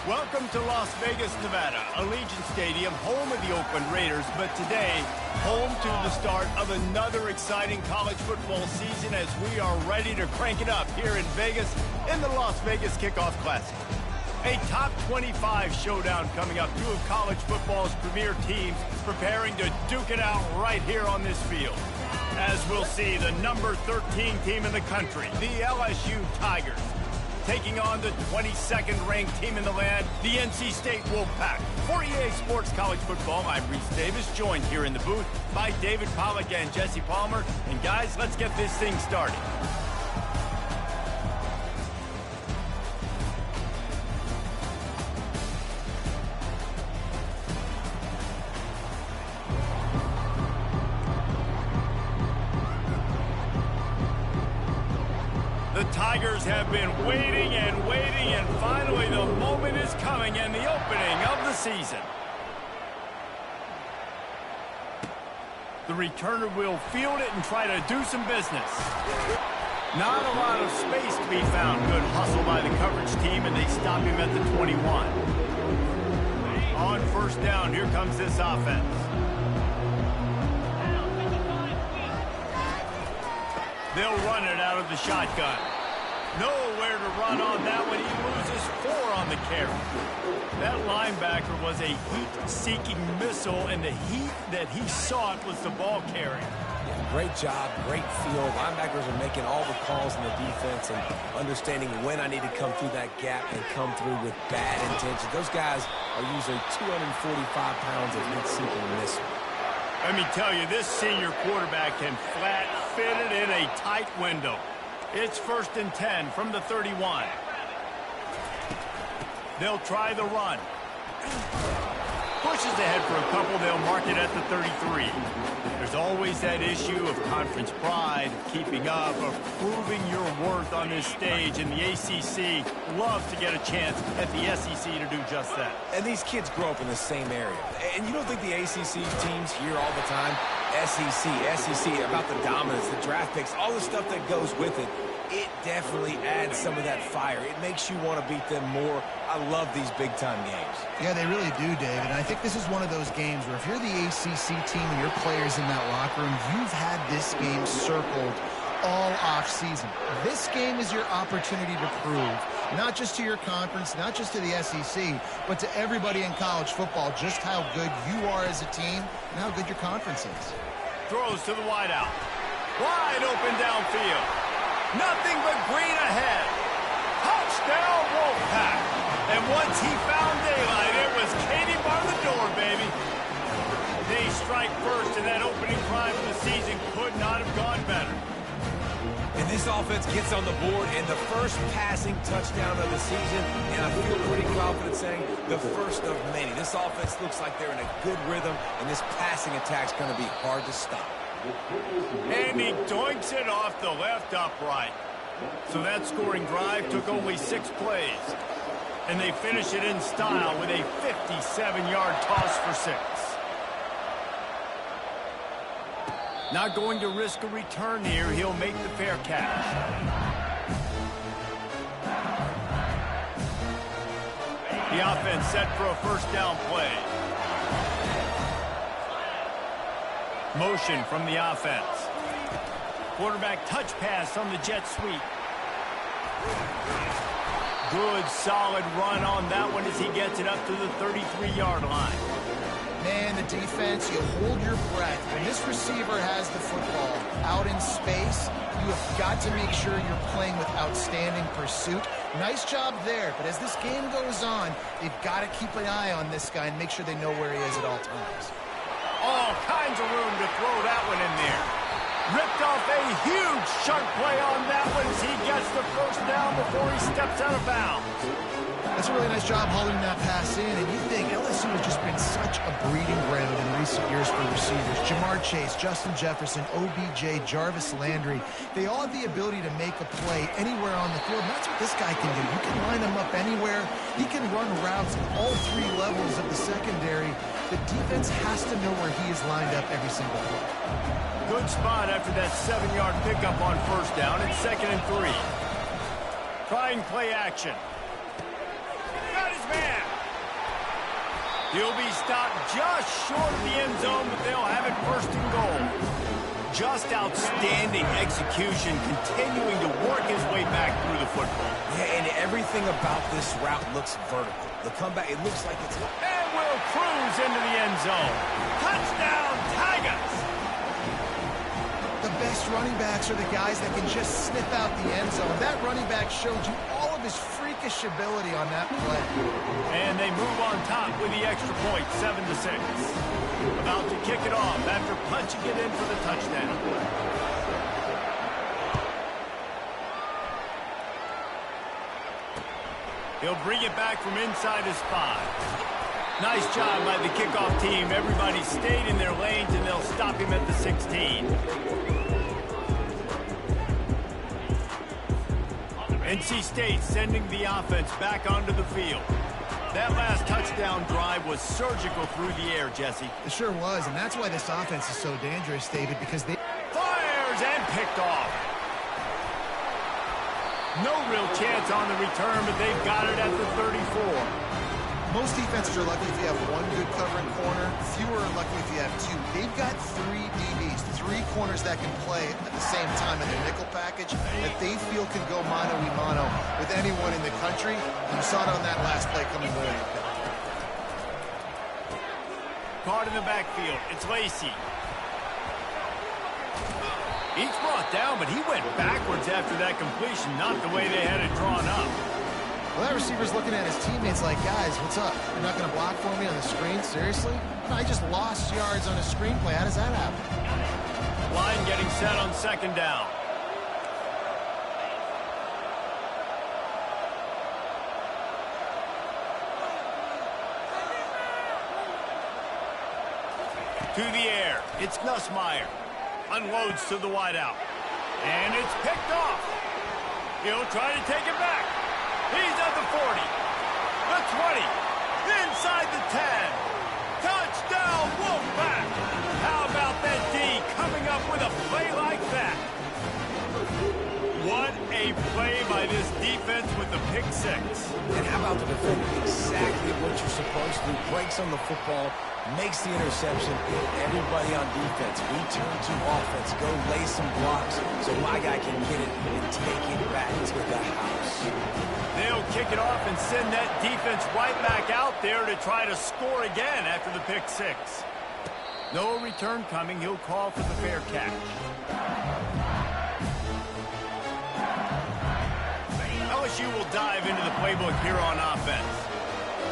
Welcome to Las Vegas, Nevada, Allegiant Stadium, home of the Oakland Raiders, but today, home to the start of another exciting college football season as we are ready to crank it up here in Vegas in the Las Vegas Kickoff Classic. A top 25 showdown coming up, two of college football's premier teams preparing to duke it out right here on this field. As we'll see, the number 13 team in the country, the LSU Tigers, taking on the 22nd ranked team in the land, the NC State Wolfpack. For EA Sports College Football, I'm Reese Davis, joined here in the booth by David Pollack and Jesse Palmer. And guys, let's get this thing started. The Tigers have been waiting and finally the moment is coming and the opening of the season. The returner will field it and try to do some business. Not a lot of space to be found. Good hustle by the coverage team, and they stop him at the 21. On first down, here comes this offense. They'll run it out of the shotgun. Nowhere to run on that one. He loses 4 on the carry. That linebacker was a heat-seeking missile, and the heat that he sought was the ball carrier. Yeah, great job, great feel. Linebackers are making all the calls in the defense and understanding when I need to come through that gap and come through with bad intentions. Those guys are usually 245 pounds of heat-seeking missile. Let me tell you, this senior quarterback can flat fit it in a tight window. It's 1st and 10 from the 31. They'll try the run. Pushes ahead for a couple. They'll mark it at the 33. There's always that issue of conference pride, of keeping up, of proving your worth on this stage, and the ACC loves to get a chance at the SEC to do just that. And these kids grow up in the same area. And you don't think the ACC teams hear all the time, SEC, about the dominance, the draft picks, all the stuff that goes with it. It definitely adds some of that fire. It makes you want to beat them more. I love these big-time games. Yeah, they really do, David. And I think this is one of those games where if you're the ACC team and your players in that locker room, you've had this game circled all off-season. This game is your opportunity to prove, not just to your conference, not just to the SEC, but to everybody in college football, just how good you are as a team and how good your conference is. Throws to the wideout. Wide open downfield. Nothing but green ahead. Touchdown, Wolfpack. And once he found daylight, it was Katie bar the door, baby. They strike first, and that opening drive of the season could not have gone better. And this offense gets on the board and the first passing touchdown of the season, and I feel pretty confident saying the first of many. This offense looks like they're in a good rhythm, and this passing attack's going to be hard to stop. And he doinks it off the left upright. So that scoring drive took only 6 plays. And they finish it in style with a 57-yard toss for 6. Not going to risk a return here. He'll make the fair catch. The offense set for a first down play. Motion from the offense. Quarterback touch pass on the jet sweep. Good, solid run on that one as he gets it up to the 33-yard line. Man, the defense, you hold your breath. When this receiver has the football out in space, you have got to make sure you're playing with outstanding pursuit. Nice job there, but as this game goes on, they've got to keep an eye on this guy and make sure they know where he is at all times. All kinds of room to throw that one in there. Ripped off a huge chunk play on that one as he gets the first down before he steps out of bounds. That's a really nice job holding that pass in, and you think LSU has just been such a breeding ground in recent years for receivers. Jamar Chase, Justin Jefferson, OBJ, Jarvis Landry, they all have the ability to make a play anywhere on the field, and that's what this guy can do. You can line him up anywhere. He can run routes at all 3 levels of the secondary. The defense has to know where he is lined up every single play. Good spot after that 7-yard pickup on first down. It's 2nd and 3. Trying play action. Got his man. He'll be stopped just short of the end zone, but they'll have it first and goal. Just outstanding execution, continuing to work his way back through the football. Yeah, and everything about this route looks vertical. The comeback, it looks like it's... And will cruise into the end zone. Touchdown, Tigers! The best running backs are the guys that can just sniff out the end zone. That running back showed you all of his freakish ability on that play. And they move on top with the extra point, 7-6. About to kick it off after punching it in for the touchdown. He'll bring it back from inside his 5. Nice job by the kickoff team. Everybody stayed in their lanes, and they'll stop him at the 16. NC State sending the offense back onto the field. That last touchdown drive was surgical through the air, Jesse. It sure was, and that's why this offense is so dangerous, David, because they... Fires and picked off. No real chance on the return, but they've got it at the 34. Most defenses are lucky if you have one good covering corner. Fewer are lucky if you have two. They've got 3 DBs, 3 corners that can play at the same time in their nickel package that they feel can go mano-a-mano with anyone in the country. You saw it on that last play coming away. Caught in the backfield. It's Lacey. He's brought down, but he went backwards after that completion, not the way they had it drawn up. Well, that receiver's looking at his teammates like, guys, what's up? You're not going to block for me on the screen? Seriously? No, I just lost yards on a screenplay. How does that happen? Line getting set on second down. To the air. It's Nussmeier. Unloads to the wideout. And it's picked off. He'll try to take it back. He's at the 40, the 20, inside the 10. Touchdown, Wolfpack! How about that D coming up with a play like that? What a play by this defense with the pick 6. And how about the defender? Exactly what you're supposed to do. Breaks on the football, makes the interception. Everybody on defense, we turn to offense. Go lay some blocks so my guy can get it and take it back to the house. They'll kick it off and send that defense right back out there to try to score again after the pick 6. No return coming. He'll call for the fair catch. LSU will dive into the playbook here on offense.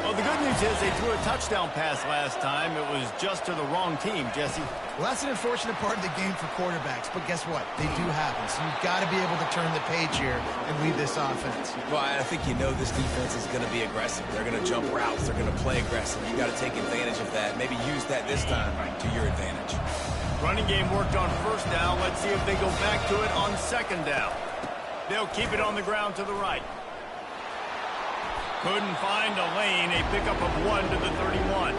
Well, the good news is they threw a touchdown pass last time. It was just to the wrong team, Jesse. Well, that's an unfortunate part of the game for quarterbacks, but guess what? They do happen, so you've got to be able to turn the page here and lead this offense. Well, I think you know this defense is going to be aggressive. They're going to jump routes. They're going to play aggressive. You got to take advantage of that. Maybe use that this time to your advantage. Running game worked on first down. Let's see if they go back to it on second down. They'll keep it on the ground to the right. Couldn't find a lane. A pickup of 1 to the 31.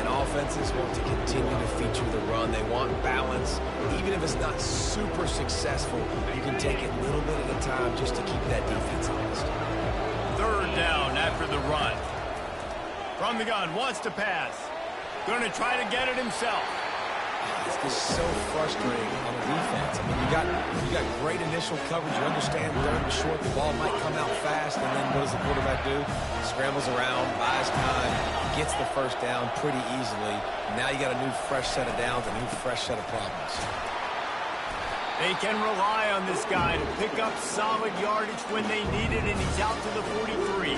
And offenses want to continue to feature the run. They want balance. Even if it's not super successful, you can take it little bit at a time just to keep that defense honest. Third down after the run. From the gun, wants to pass. Going to try to get it himself. It's just so frustrating on the defense. I mean, you got great initial coverage. You understand third and short, the ball might come out fast, and then what does the quarterback do? Scrambles around, buys time, gets the first down pretty easily. Now you got a new fresh set of downs, a new fresh set of problems. They can rely on this guy to pick up solid yardage when they need it, and he's out to the 43.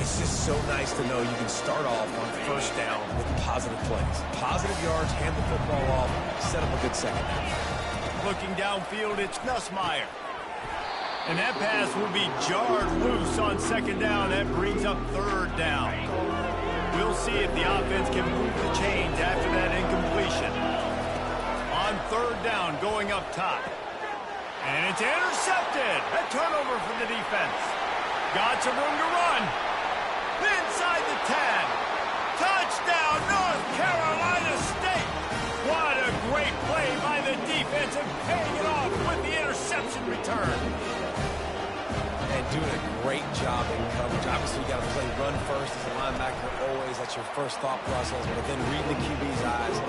It's just so nice to know you can start off on first down with positive plays. Positive yards, hand the football off, set up a good second down. Looking downfield, it's Nussmeier. And that pass will be jarred loose on second down. That brings up third down. We'll see if the offense can move the chains after that incompletion. On third down, going up top. And it's intercepted. A turnover for the defense. Got some room to run. Inside the 10. Touchdown, North Carolina State. What a great play by the defense and paying it off with the interception return. And doing a great job in coverage. Obviously, you got to play run first as a linebacker always. That's your first thought process. But then reading the QB's eyes,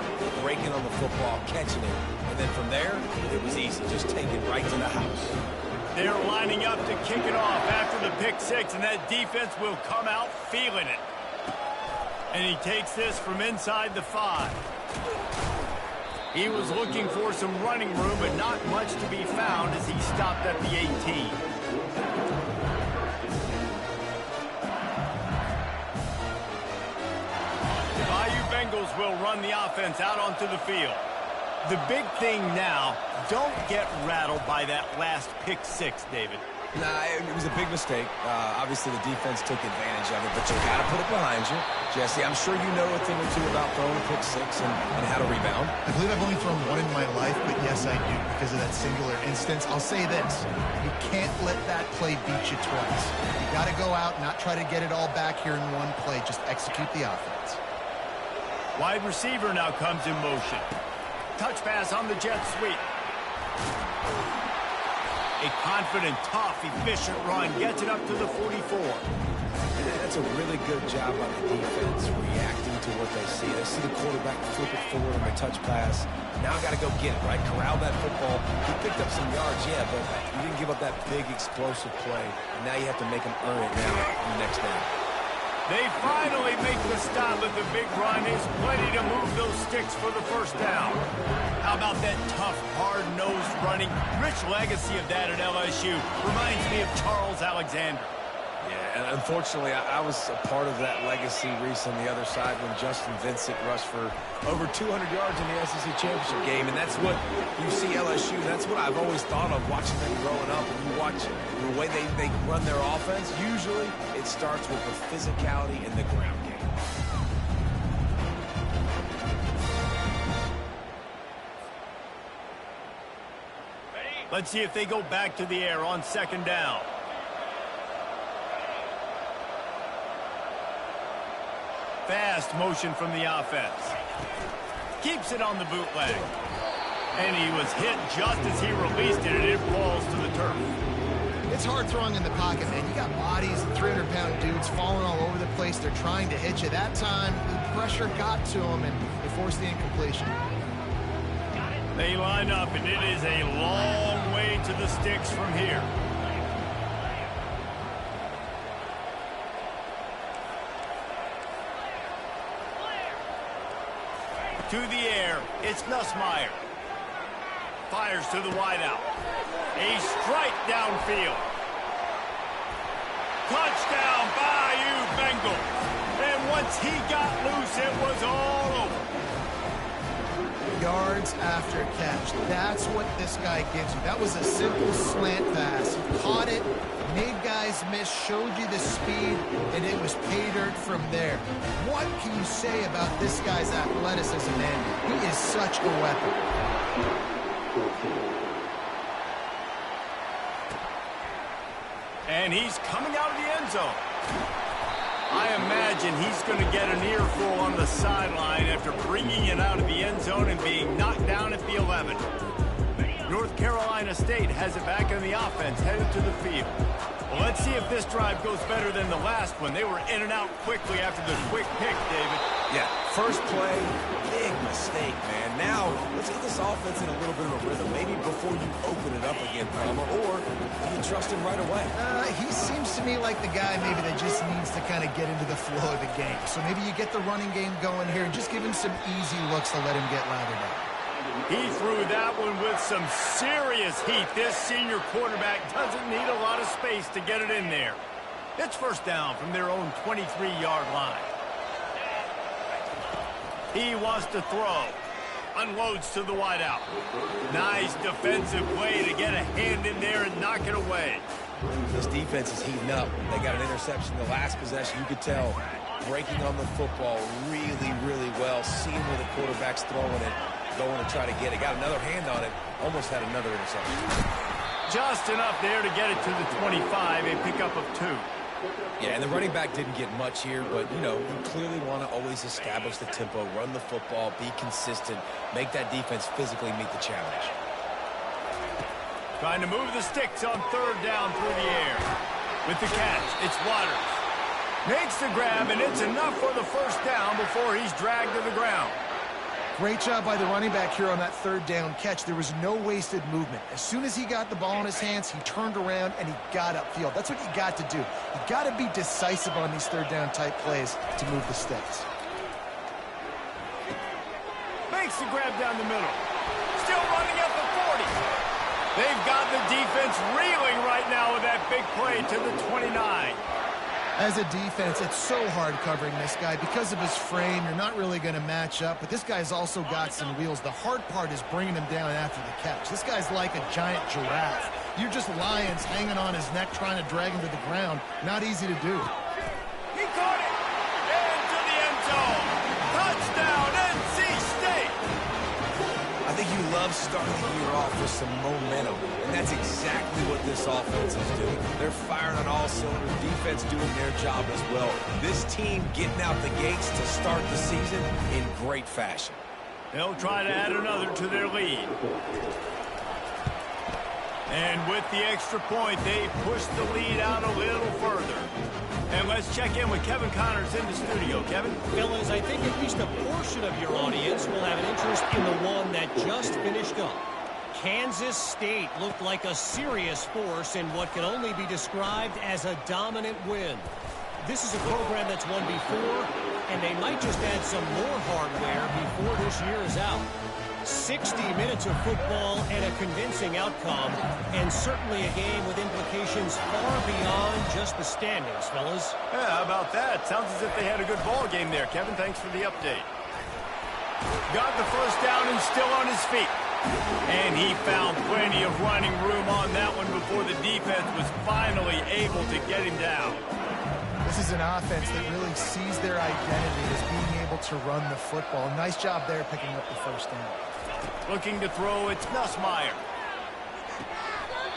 breaking on the football, catching it. And then from there, it was easy. Just take it right to the house. They're lining up to kick it off after the pick six, and that defense will come out feeling it. And he takes this from inside the 5. He was looking for some running room, but not much to be found as he stopped at the 18. The Bayou Bengals will run the offense out onto the field. The big thing now, don't get rattled by that last pick six, David. Nah, it was a big mistake. Obviously, the defense took advantage of it, but you got to put it behind you. Jesse, I'm sure you know a thing or two about throwing a pick six and how to rebound. I believe I've only thrown one in my life, but yes, I do because of that singular instance. I'll say this. You can't let that play beat you twice. You got to go out and not try to get it all back here in one play. Just execute the offense. Wide receiver now comes in motion. Touch pass on the jet sweep. A confident, tough, efficient run gets it up to the 44. That's a really good job by the defense, reacting to what they see. They see the quarterback flip it forward on a touch pass. Now got to go get it, right? Corral that football. He picked up some yards, yeah, but you didn't give up that big, explosive play. And now you have to make him earn it now in the next down. They finally make the stop at the big run. Is plenty to move those sticks for the first down. How about that tough, hard-nosed running? Rich legacy of that at LSU. Reminds me of Charles Alexander. Yeah, and unfortunately, I was a part of that legacy, Reese, on the other side when Justin Vincent rushed for over 200 yards in the SEC Championship game. And that's what you see LSU. That's what I've always thought of watching them growing up. And you watch the way they run their offense, usually it starts with the physicality in the ground game. Let's see if they go back to the air on second down. Fast motion from the offense. Keeps it on the bootleg. And he was hit just as he released it, and it falls to the turf. It's hard throwing in the pocket, man. You got bodies, 300-pound dudes falling all over the place. They're trying to hit you. That time, the pressure got to them, and they forced the incompletion. They line up, and it is a long way to the sticks from here. To the air, it's Nussmeier. Fires to the wideout. A strike downfield. Touchdown, Bayou Bengals. And once he got loose, it was all over. Yards after catch. That's what this guy gives you. That was a simple slant pass. He caught it, made guys miss, showed you the speed, and it was pay dirt from there. What can you say about this guy's athleticism, man? He is such a weapon. And he's coming out of the end zone. I imagine he's going to get an earful on the sideline after bringing it out of the end zone and being knocked down at the 11. North Carolina State has it back on the offense, headed to the field. Well, let's see if this drive goes better than the last one. They were in and out quickly after the quick pick, David. Yeah, first play, big mistake, man. Now, let's get this offense in a little bit of a rhythm. Maybe before you open it up again, Palmer, or do you trust him right away? He seems to me like the guy maybe that just needs to kind of get into the flow of the game. So maybe you get the running game going here and just give him some easy looks to let him get lathered up. He threw that one with some serious heat. This senior quarterback doesn't need a lot of space to get it in there. It's first down from their own 23-yard line. He wants to throw. Unloads to the wideout. Nice defensive play to get a hand in there and knock it away. This defense is heating up. They got an interception the last possession. You could tell breaking on the football really, really well. Seeing where the quarterback's throwing it. Going to try to get it. Got another hand on it. Almost had another interception. Just enough there to get it to the 25. A pickup of 2. Yeah, and the running back didn't get much here, but, you know, you clearly want to always establish the tempo, run the football, be consistent, make that defense physically meet the challenge. Trying to move the sticks on third down through the air. With the catch, it's Waters. Makes the grab, and it's enough for the first down before he's dragged to the ground. Great job by the running back here on that third down catch. There was no wasted movement. As soon as he got the ball in his hands, he turned around and he got upfield. That's what you got to do. You got to be decisive on these third down type plays to move the sticks. Makes the grab down the middle. Still running up the 40. They've got the defense reeling right now with that big play to the 29. As a defense, it's so hard covering this guy. Because of his frame, you're not really going to match up. But this guy's also got some wheels. The hard part is bringing him down after the catch. This guy's like a giant giraffe. You're just lions hanging on his neck trying to drag him to the ground. Not easy to do. He caught it. Into the end zone. Touchdown, NC State. I think you love starting the year off with some momentum, and that's exactly what this offense is doing. They're firing on all cylinders, defense doing their job as well. This team getting out the gates to start the season in great fashion. They'll try to add another to their lead. And with the extra point, they push the lead out a little further. And let's check in with Kevin Connors in the studio. Kevin? Fellas, I think at least a portion of your audience will have an interest in the one that just finished up. Kansas State looked like a serious force in what can only be described as a dominant win. This is a program that's won before, and they might just add some more hardware before this year is out. 60 minutes of football and a convincing outcome, and certainly a game with implications far beyond just the standings, fellas. Yeah, how about that? Sounds as if they had a good ball game there. Kevin, thanks for the update. Got the first down and still on his feet. And he found plenty of running room on that one before the defense was finally able to get him down. This is an offense that really sees their identity as being able to run the football. Nice job there picking up the first down. Looking to throw, it's Nussmeier.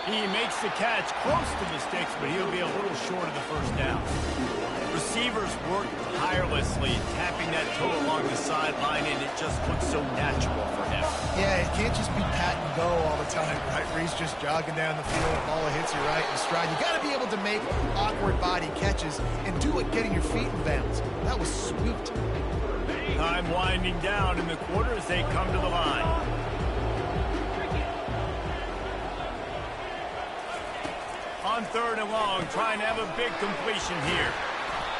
He makes the catch close to the sticks, but he'll be a little short of the first down. Receivers work tirelessly, tapping that toe along the sideline, and it just looks so natural for him. Yeah, it can't just be pat and go all the time, right? Where he's just jogging down the field, ball hits you right in stride. You got to be able to make awkward body catches and do it getting your feet in bounds. That was sweet. Time winding down in the quarter as they come to the line. On third and long, trying to have a big completion here.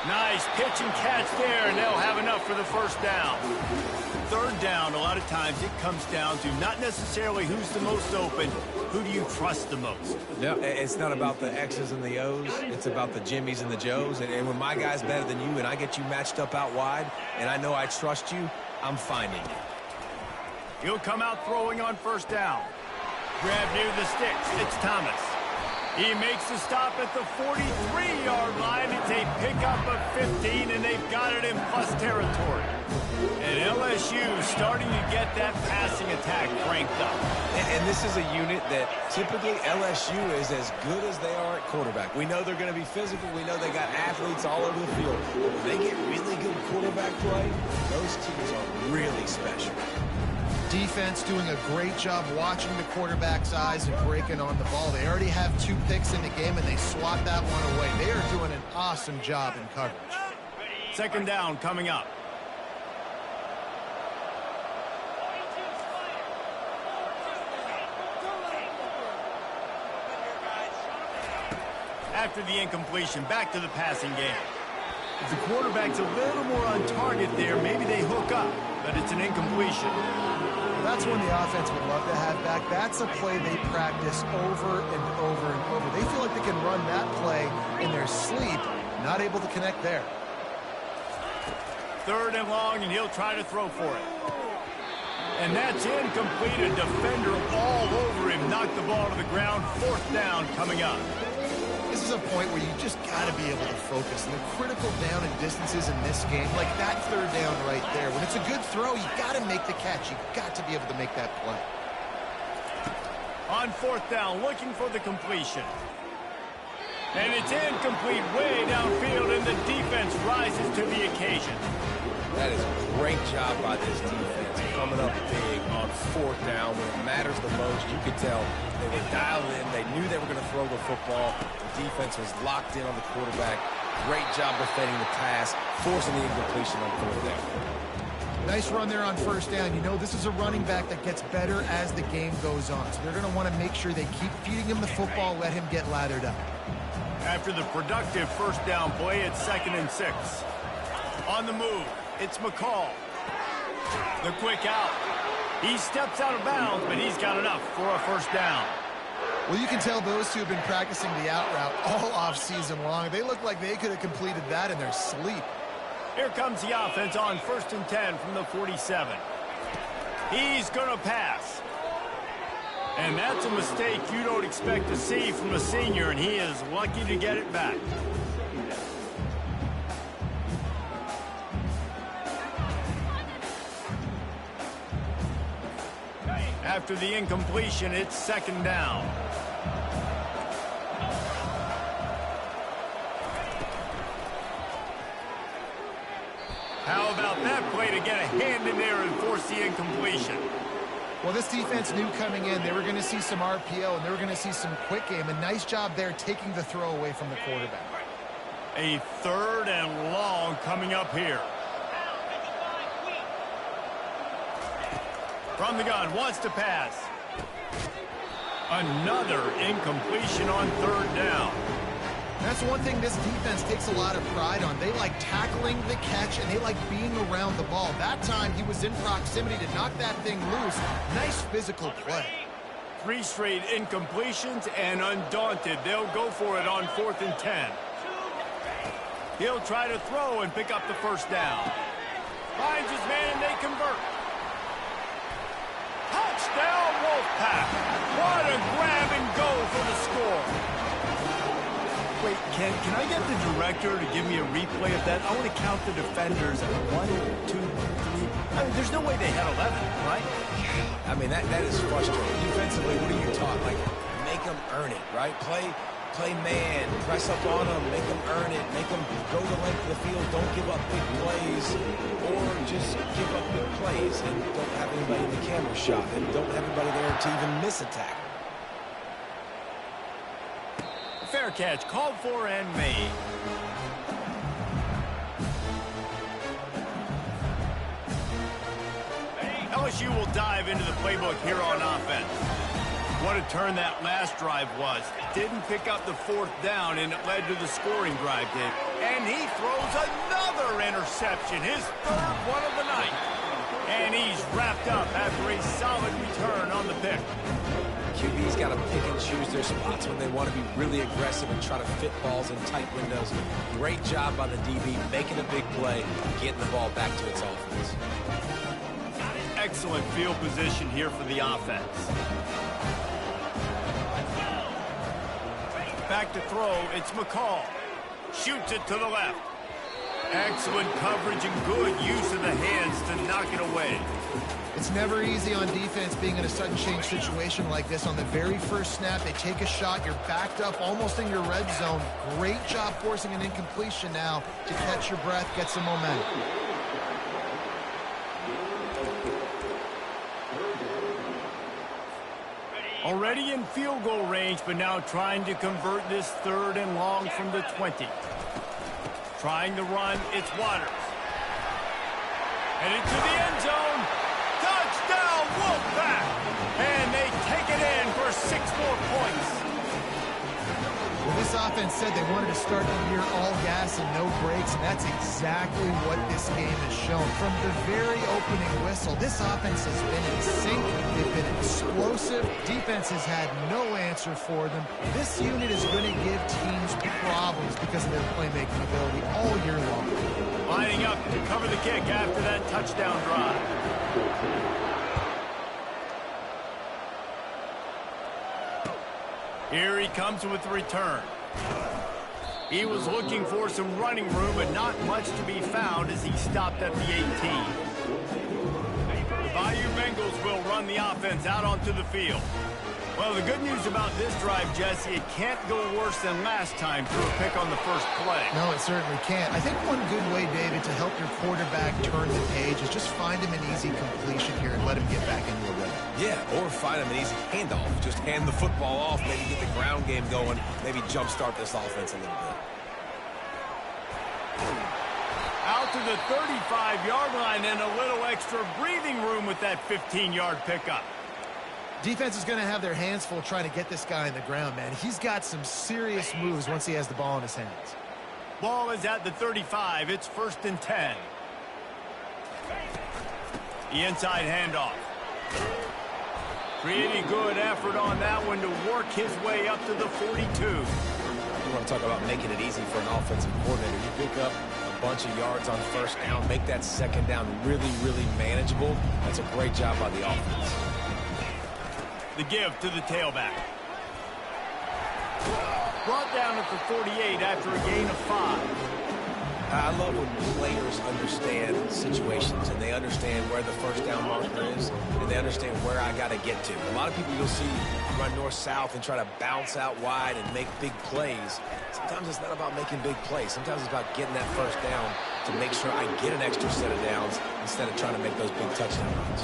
Nice pitch and catch there, and they'll have enough for the first down. Third down, a lot of times it comes down to not necessarily who's the most open, who do you trust the most? Yeah, it's not about the X's and the O's. It's about the Jimmys and the Joes. And when my guy's better than you and I get you matched up out wide, and I know I trust you, I'm finding you. He'll come out throwing on first down. Grab near the sticks. It's Thomas. He makes the stop at the 43-yard line. It's a pickup of 15, and they've got it in plus territory. And LSU starting to get that passing attack cranked up. And this is a unit that typically LSU is as good as they are at quarterback. We know they're going to be physical. We know they got athletes all over the field. But when they get really good quarterback play, those teams are really special. Defense doing a great job watching the quarterback's eyes and breaking on the ball. They already have 2 picks in the game, and they swat that one away. They are doing an awesome job in coverage. Second down coming up. After the incompletion, back to the passing game. If the quarterback's a little more on target there, maybe they hook up, but it's an incompletion. That's one the offense would love to have back. That's a play they practice over and over and over. They feel like they can run that play in their sleep, not able to connect there. Third and long, and he'll try to throw for it. And that's incomplete. A defender all over him. Knocked the ball to the ground. Fourth down coming up. This is a point where you just got to be able to focus. And the critical down and distances in this game, like that third down right there. When it's a good throw, you got to make the catch. You got to be able to make that play. On fourth down, looking for the completion. And it's incomplete way downfield, and the defense rises to the occasion. That is a great job by this defense, coming up big on 4th down when it matters the most. You could tell they were dialed in. They knew they were going to throw the football. The defense was locked in on the quarterback. Great job defending the pass, forcing the incompletion on 4th down. Nice run there on 1st down. You know, this is a running back that gets better as the game goes on. So they're going to want to make sure they keep feeding him the football, let him get lathered up. After the productive 1st down play, it's 2nd and 6. On the move, it's McCall. The quick out. He steps out of bounds, but he's got enough for a 1st down. Well, you can tell those two have been practicing the out route all off season long. They look like they could have completed that in their sleep. Here comes the offense on 1st and 10 from the 47. He's going to pass. And that's a mistake you don't expect to see from a senior, and he is lucky to get it back. After the incompletion, it's 2nd down. How about that play to get a hand in there and force the incompletion? Well, this defense knew coming in they were going to see some RPO and they were going to see some quick game. A nice job there taking the throw away from the quarterback. A 3rd and long coming up here. From the gun, wants to pass. Another incompletion on 3rd down. That's one thing this defense takes a lot of pride on. They like tackling the catch, and they like being around the ball. That time, he was in proximity to knock that thing loose. Nice physical play. 3 straight incompletions, and undaunted, they'll go for it on 4th and 10. He'll try to throw and pick up the 1st down. Finds his man, and they convert. Touchdown, Wolfpack! What a grab and go for the score. Wait, can I get the director to give me a replay of that? I want to count the defenders. 1, 2, 3. I mean, there's no way they had 11, right? I mean, that is frustrating. Defensively, what are you taught? Like, make them earn it, right? Play man, press up on them, make them earn it, make them go the length of the field, don't give up big plays, or just give up big plays and don't have anybody in the camera shot and don't have anybody there to even miss a tackle. Fair catch, called for and made. LSU will dive into the playbook here on offense. What a turn that last drive was. Didn't pick up the 4th down, and it led to the scoring drive, Dave. And he throws another interception, his 3rd one of the night. And he's wrapped up after a solid return on the pick. QB's got to pick and choose their spots when they want to be really aggressive and try to fit balls in tight windows. Great job by the DB making a big play, getting the ball back to its offense. Excellent field position here for the offense. Back to throw, it's McCall. Shoots it to the left. Excellent coverage and good use of the hands to knock it away. It's never easy on defense being in a sudden change situation like this. On the very first snap, they take a shot. You're backed up almost in your red zone. Great job forcing an incompletion now to catch your breath, get some momentum. Already in field goal range, but now trying to convert this 3rd and long from the 20. Trying to run, it's Waters. And into the end zone. Touchdown, Wolfpack! And they take it in for 6 more points. Well, this offense said they wanted to start the year all gas and no brakes, and that's exactly what this game has shown. From the very opening whistle, this offense has been in sync. They've been explosive. Defense has had no answer for them. This unit is going to give teams problems because of their playmaking ability all year long. Lining up to cover the kick after that touchdown drive. Here he comes with the return. He was looking for some running room, but not much to be found as he stopped at the 18. The Bayou Bengals will run the offense out onto the field. Well, the good news about this drive, Jesse, it can't go worse than last time through a pick on the first play. No, it certainly can't. I think one good way, David, to help your quarterback turn the page is just find him an easy completion here and let him get back into a rhythm. Yeah, or find him an easy handoff. Just hand the football off, maybe get the ground game going, maybe jumpstart this offense a little bit. Out to the 35-yard line and a little extra breathing room with that 15-yard pickup. Defense is going to have their hands full trying to get this guy in the ground, man. He's got some serious moves once he has the ball in his hands. Ball is at the 35. It's 1st and 10. The inside handoff. Pretty good effort on that one to work his way up to the 42. You want to talk about making it easy for an offensive coordinator. You pick up a bunch of yards on first down, make that second down really, really manageable. That's a great job by the offense. The give to the tailback. Brought down at the 48 after a gain of 5. I love when players understand situations and they understand where the first down marker is and they understand where I got to get to. A lot of people you'll see run north-south and try to bounce out wide and make big plays. Sometimes it's not about making big plays. Sometimes it's about getting that first down to make sure I get an extra set of downs instead of trying to make those big touchdown runs.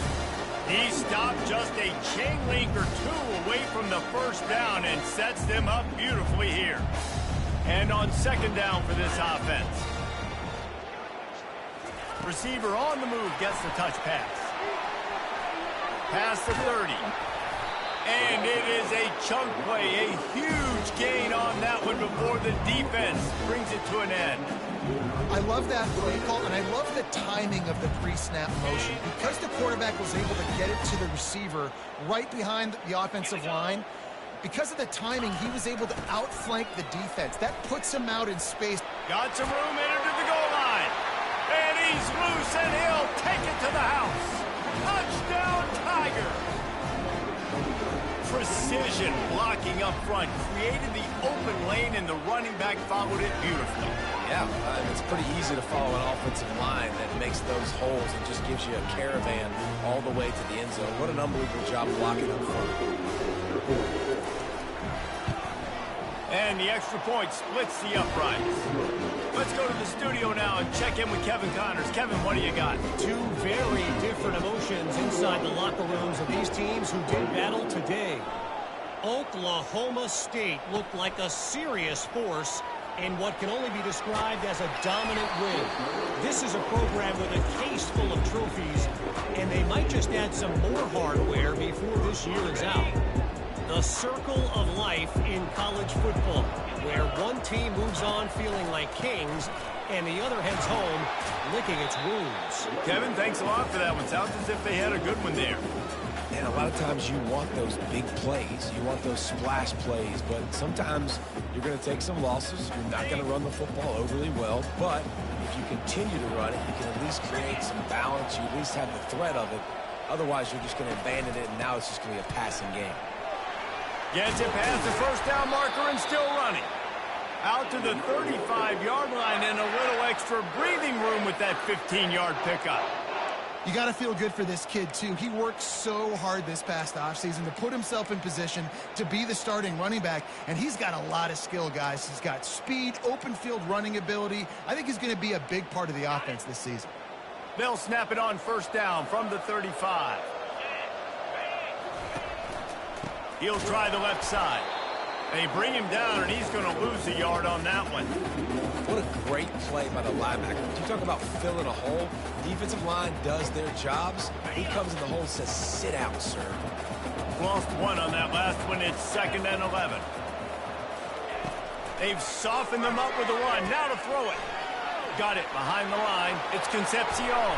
He stopped just a chain link or two away from the first down and sets them up beautifully here. And on second down for this offense. Receiver on the move gets the touch pass. Pass to 30. And it is a chunk play, a huge gain on that one before the defense brings it to an end. I love that play call, and I love the timing of the pre-snap motion. Because the quarterback was able to get it to the receiver right behind the offensive line, because of the timing, he was able to outflank the defense. That puts him out in space. Got some room, entered to the goal line. And he's loose, and he'll take it to the house. Touchdown, Tiger. Precision blocking up front created the open lane, and the running back followed it beautifully. Yeah, it's pretty easy to follow an offensive line that makes those holes and just gives you a caravan all the way to the end zone. What an unbelievable job blocking up front. And the extra point splits the uprights. Let's go to the studio now and check in with Kevin Connors. Kevin, what do you got? Two very different emotions inside the locker rooms of these teams who did battle today. Oklahoma State looked like a serious force in what can only be described as a dominant win. This is a program with a case full of trophies, and they might just add some more hardware before this year is out. The circle of life in college football, where one team moves on feeling like kings and the other heads home licking its wounds. Kevin, thanks a lot for that one. Sounds as if they had a good one there. And a lot of times you want those big plays. You want those splash plays. But sometimes you're going to take some losses. You're not going to run the football overly well. But if you continue to run it, you can at least create some balance. You at least have the threat of it. Otherwise, you're just going to abandon it, and now it's just going to be a passing game. Gets it past the first down marker and still running. Out to the 35-yard line and a little extra breathing room with that 15-yard pickup. You got to feel good for this kid, too. He worked so hard this past offseason to put himself in position to be the starting running back, and he's got a lot of skill, guys. He's got speed, open field running ability. I think he's going to be a big part of the offense this season. They'll snap it on first down from the 35. He'll try the left side. They bring him down, and he's going to lose a yard on that one. What a great play by the linebacker. You talk about filling a hole. Defensive line does their jobs. He comes in the hole and says, sit out, sir. Lost one on that last one. It's 2nd and 11. They've softened them up with the run. Now to throw it. Got it behind the line. It's Concepcion.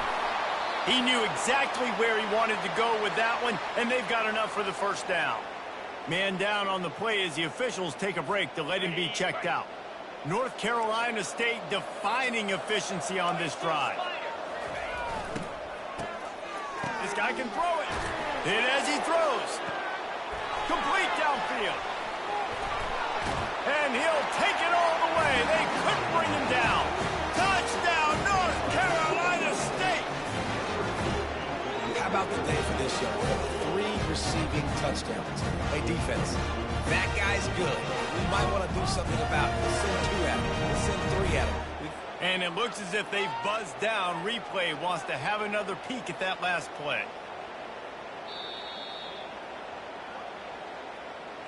He knew exactly where he wanted to go with that one, and they've got enough for the first down. Man down on the play as the officials take a break to let him be checked out. North Carolina State defining efficiency on this drive. This guy can throw it. Hit as he throws. Complete downfield. And he'll take it all the way. They couldn't bring him down. Touchdown, North Carolina State. How about the day for this young man? 3 receiving touchdowns. Hey, defense, that guy's good. We might want to do something about it. Let's send 2 at him. Let's send 3 at him. And it looks as if they've buzzed down. Replay wants to have another peek at that last play.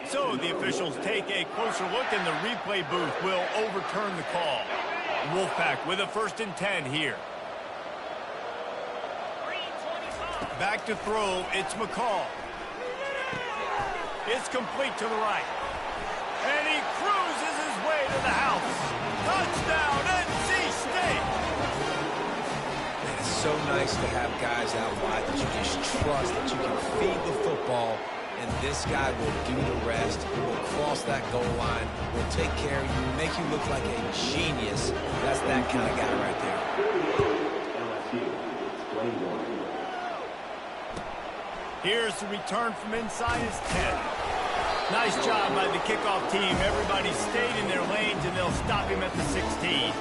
So the officials take a closer look, and the replay booth will overturn the call. Wolfpack with a 1st and 10 here. Back to throw, it's McCall. It's complete to the right. And he cruises his way to the house. Touchdown, NC State! Man, it's so nice to have guys out wide that you just trust that you can feed the football, and this guy will do the rest. Will cross that goal line, will take care of you, make you look like a genius. That's that kind of guy right there. Here's the return from inside his 10. Nice job by the kickoff team. Everybody stayed in their lanes, and they'll stop him at the 16.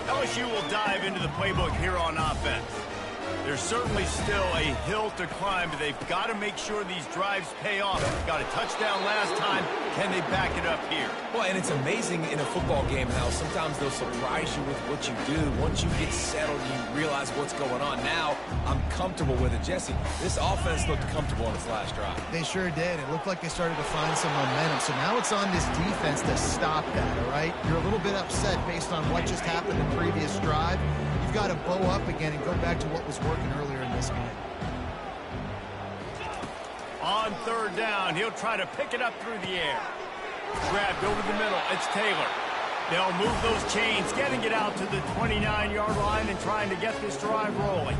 LSU will dive into the playbook here on offense. There's certainly still a hill to climb, but they've got to make sure these drives pay off. Got a touchdown last time. Can they back it up here? Well, and it's amazing in a football game how sometimes they'll surprise you with what you do. Once you get settled, you realize what's going on. Now, I'm comfortable with it. Jesse, this offense looked comfortable on its last drive. They sure did. It looked like they started to find some momentum. So now it's on this defense to stop that, all right? You're a little bit upset based on what just happened in the previous drive. You've got to bow up again and go back to what was working earlier in this game. On 3rd down, he'll try to pick it up through the air. Grabbed over the middle. It's Taylor. They'll move those chains, getting it out to the 29-yard line and trying to get this drive rolling.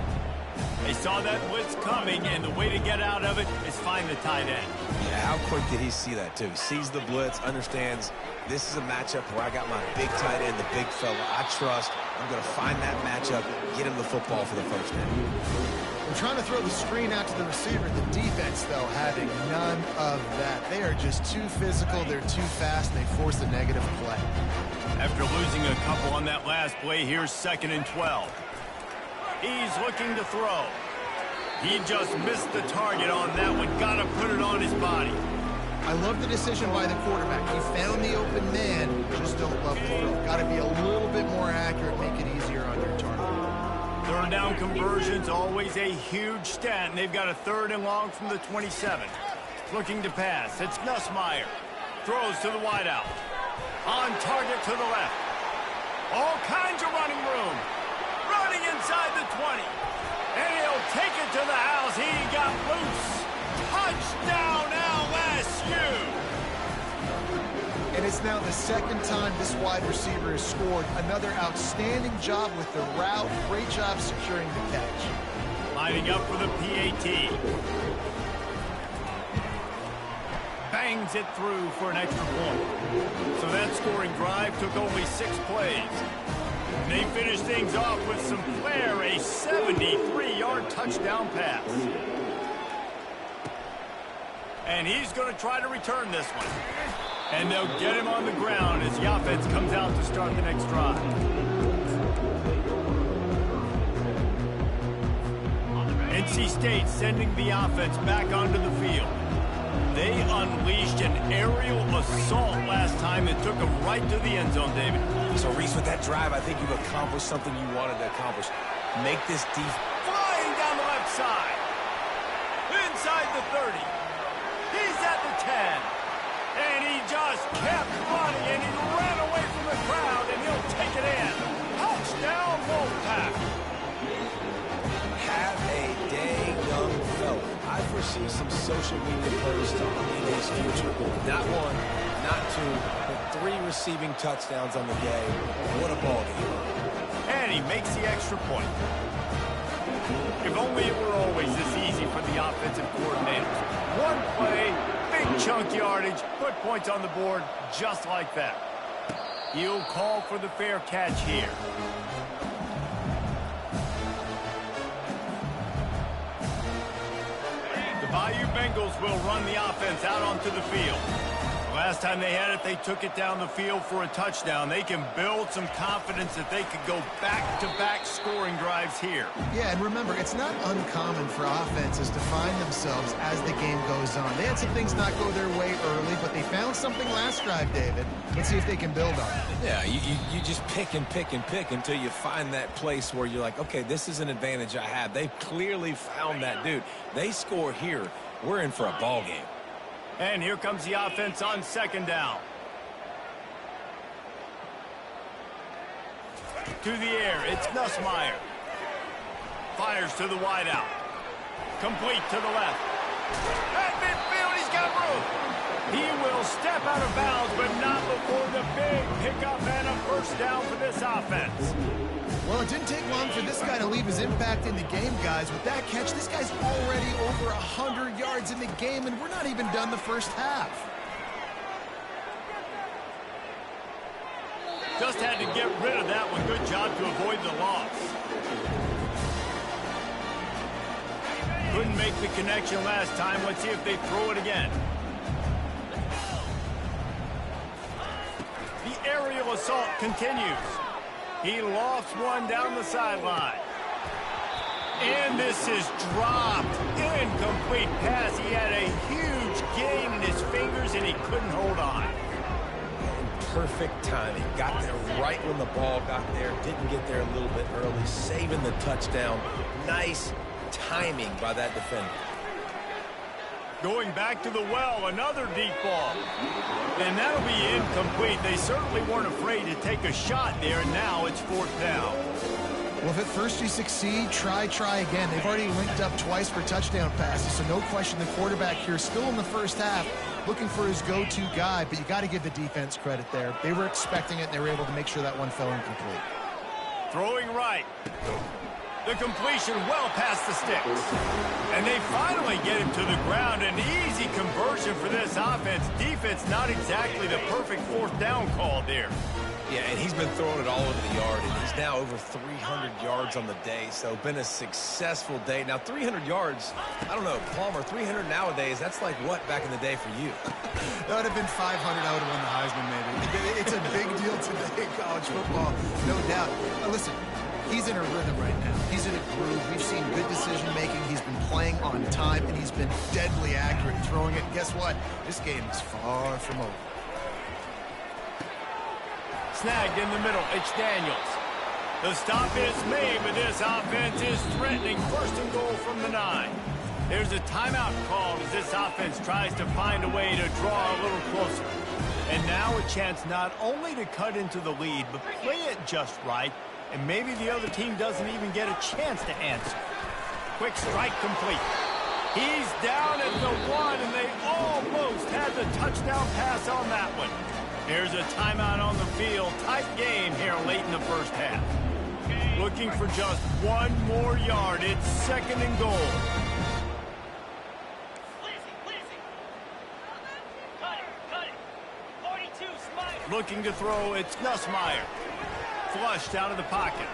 They saw that blitz coming, and the way to get out of it is find the tight end. Yeah, how quick did he see that, too? Sees the blitz, understands this is a matchup where I got my big tight end, the big fella I trust. I'm going to find that matchup, get him the football for the 1st down. They're trying to throw the screen out to the receiver. The defense, though, having none of that. They are just too physical. They're too fast. They force a negative play. After losing a couple on that last play, here's 2nd and 12. He's looking to throw. He just missed the target on that one. Got to put it on his body. I love the decision by the quarterback. He found the open man. Just don't love the throw. Got to be a little bit more accurate, make it easier on your target. 3rd down conversion's always a huge stat, and they've got a 3rd and long from the 27. Looking to pass. It's Nussmeier. Throws to the wideout. On target to the left. All kinds of running room. Running inside the 20. And he'll take it to the house. He got loose. Touchdown LSU. And it's now the 2nd time this wide receiver has scored. Another outstanding job with the route. Great job securing the catch. Lining up for the PAT. Bangs it through for an extra point. So that scoring drive took only 6 plays. They finished things off with some flair, a 73-yard touchdown pass. And he's going to try to return this one. And they'll get him on the ground as the offense comes out to start the next drive. NC State sending the offense back onto the field. They unleashed an aerial assault last time that took them right to the end zone, David. So, Reese, with that drive, I think you've accomplished something you wanted to accomplish. Make this deep. Flying down the left side. Inside the 30. He's at the 10. And he just kept running, and he ran away from the crowd, and he'll take it in. Touchdown, Wolfpack. Have a day, young fella. I foresee some social media posts in his future. Not 1, not 2, but 3 receiving touchdowns on the day. What a ball game. And he makes the extra point. If only it were always this easy for the offensive coordinators. One play, big chunk yardage, put points on the board just like that. He'll call for the fair catch here. The Bayou Bengals will run the offense out onto the field. Last time they had it, they took it down the field for a touchdown. They can build some confidence that they could go back-to-back scoring drives here. Yeah, and remember, it's not uncommon for offenses to find themselves as the game goes on. They had some things not go their way early, but they found something last drive, David. Let's see if they can build on it. Yeah, you just pick and pick and pick until you find that place where you're like, okay, this is an advantage I have. They clearly found that dude. They score here. We're in for a ball game. And here comes the offense on second down. To the air, it's Nussmeier. Fires to the wideout. Complete to the left. At midfield, he's got room. He will step out of bounds, but not before the big pickup and a first down for this offense. Well, it didn't take long for this guy to leave his impact in the game, guys. With that catch, this guy's already over 100 yards in the game, and we're not even done the first half. Just had to get rid of that one. Good job to avoid the loss. Couldn't make the connection last time. Let's see if they throw it again. The aerial assault continues. He lofts one down the sideline. And this is dropped. Incomplete pass. He had a huge gain in his fingers, and he couldn't hold on. Perfect timing. Got there right when the ball got there. Didn't get there a little bit early. Saving the touchdown. Nice timing by that defender. Going back to the well, another deep ball. And that'll be incomplete. They certainly weren't afraid to take a shot there, and now it's fourth down. Well, if at first you succeed, try again. They've already linked up twice for touchdown passes, so no question the quarterback here still in the first half looking for his go-to guy, but you got to give the defense credit there. They were expecting it, and they were able to make sure that one fell incomplete. Throwing right. The completion well past the sticks. And they finally get him to the ground. An easy conversion for this offense. Defense not exactly the perfect fourth down call there. Yeah, and he's been throwing it all over the yard, and he's now over 300 yards on the day, so been a successful day. Now, 300 yards, I don't know, Palmer, 300 nowadays, that's like what back in the day for you? That would have been 500. I would have won the Heisman, maybe. It's a big deal today in college football, no doubt. Now, listen, he's in a rhythm right now. He's in a groove. We've seen good decision-making. He's been playing on time, and he's been deadly accurate throwing it. And guess what? This game is far from over. Snagged in the middle, it's Daniels. The stop is made, but this offense is threatening. First and goal from the 9. There's a timeout called as this offense tries to find a way to draw a little closer. And now a chance not only to cut into the lead, but play it just right, and maybe the other team doesn't even get a chance to answer. Quick strike complete. He's down at the 1, and they almost had the touchdown pass on that one. Here's a timeout on the field. Tight game here late in the first half. Looking for just one more yard. It's second and goal. Looking to throw, it's Nussmeier. Flushed out of the pocket.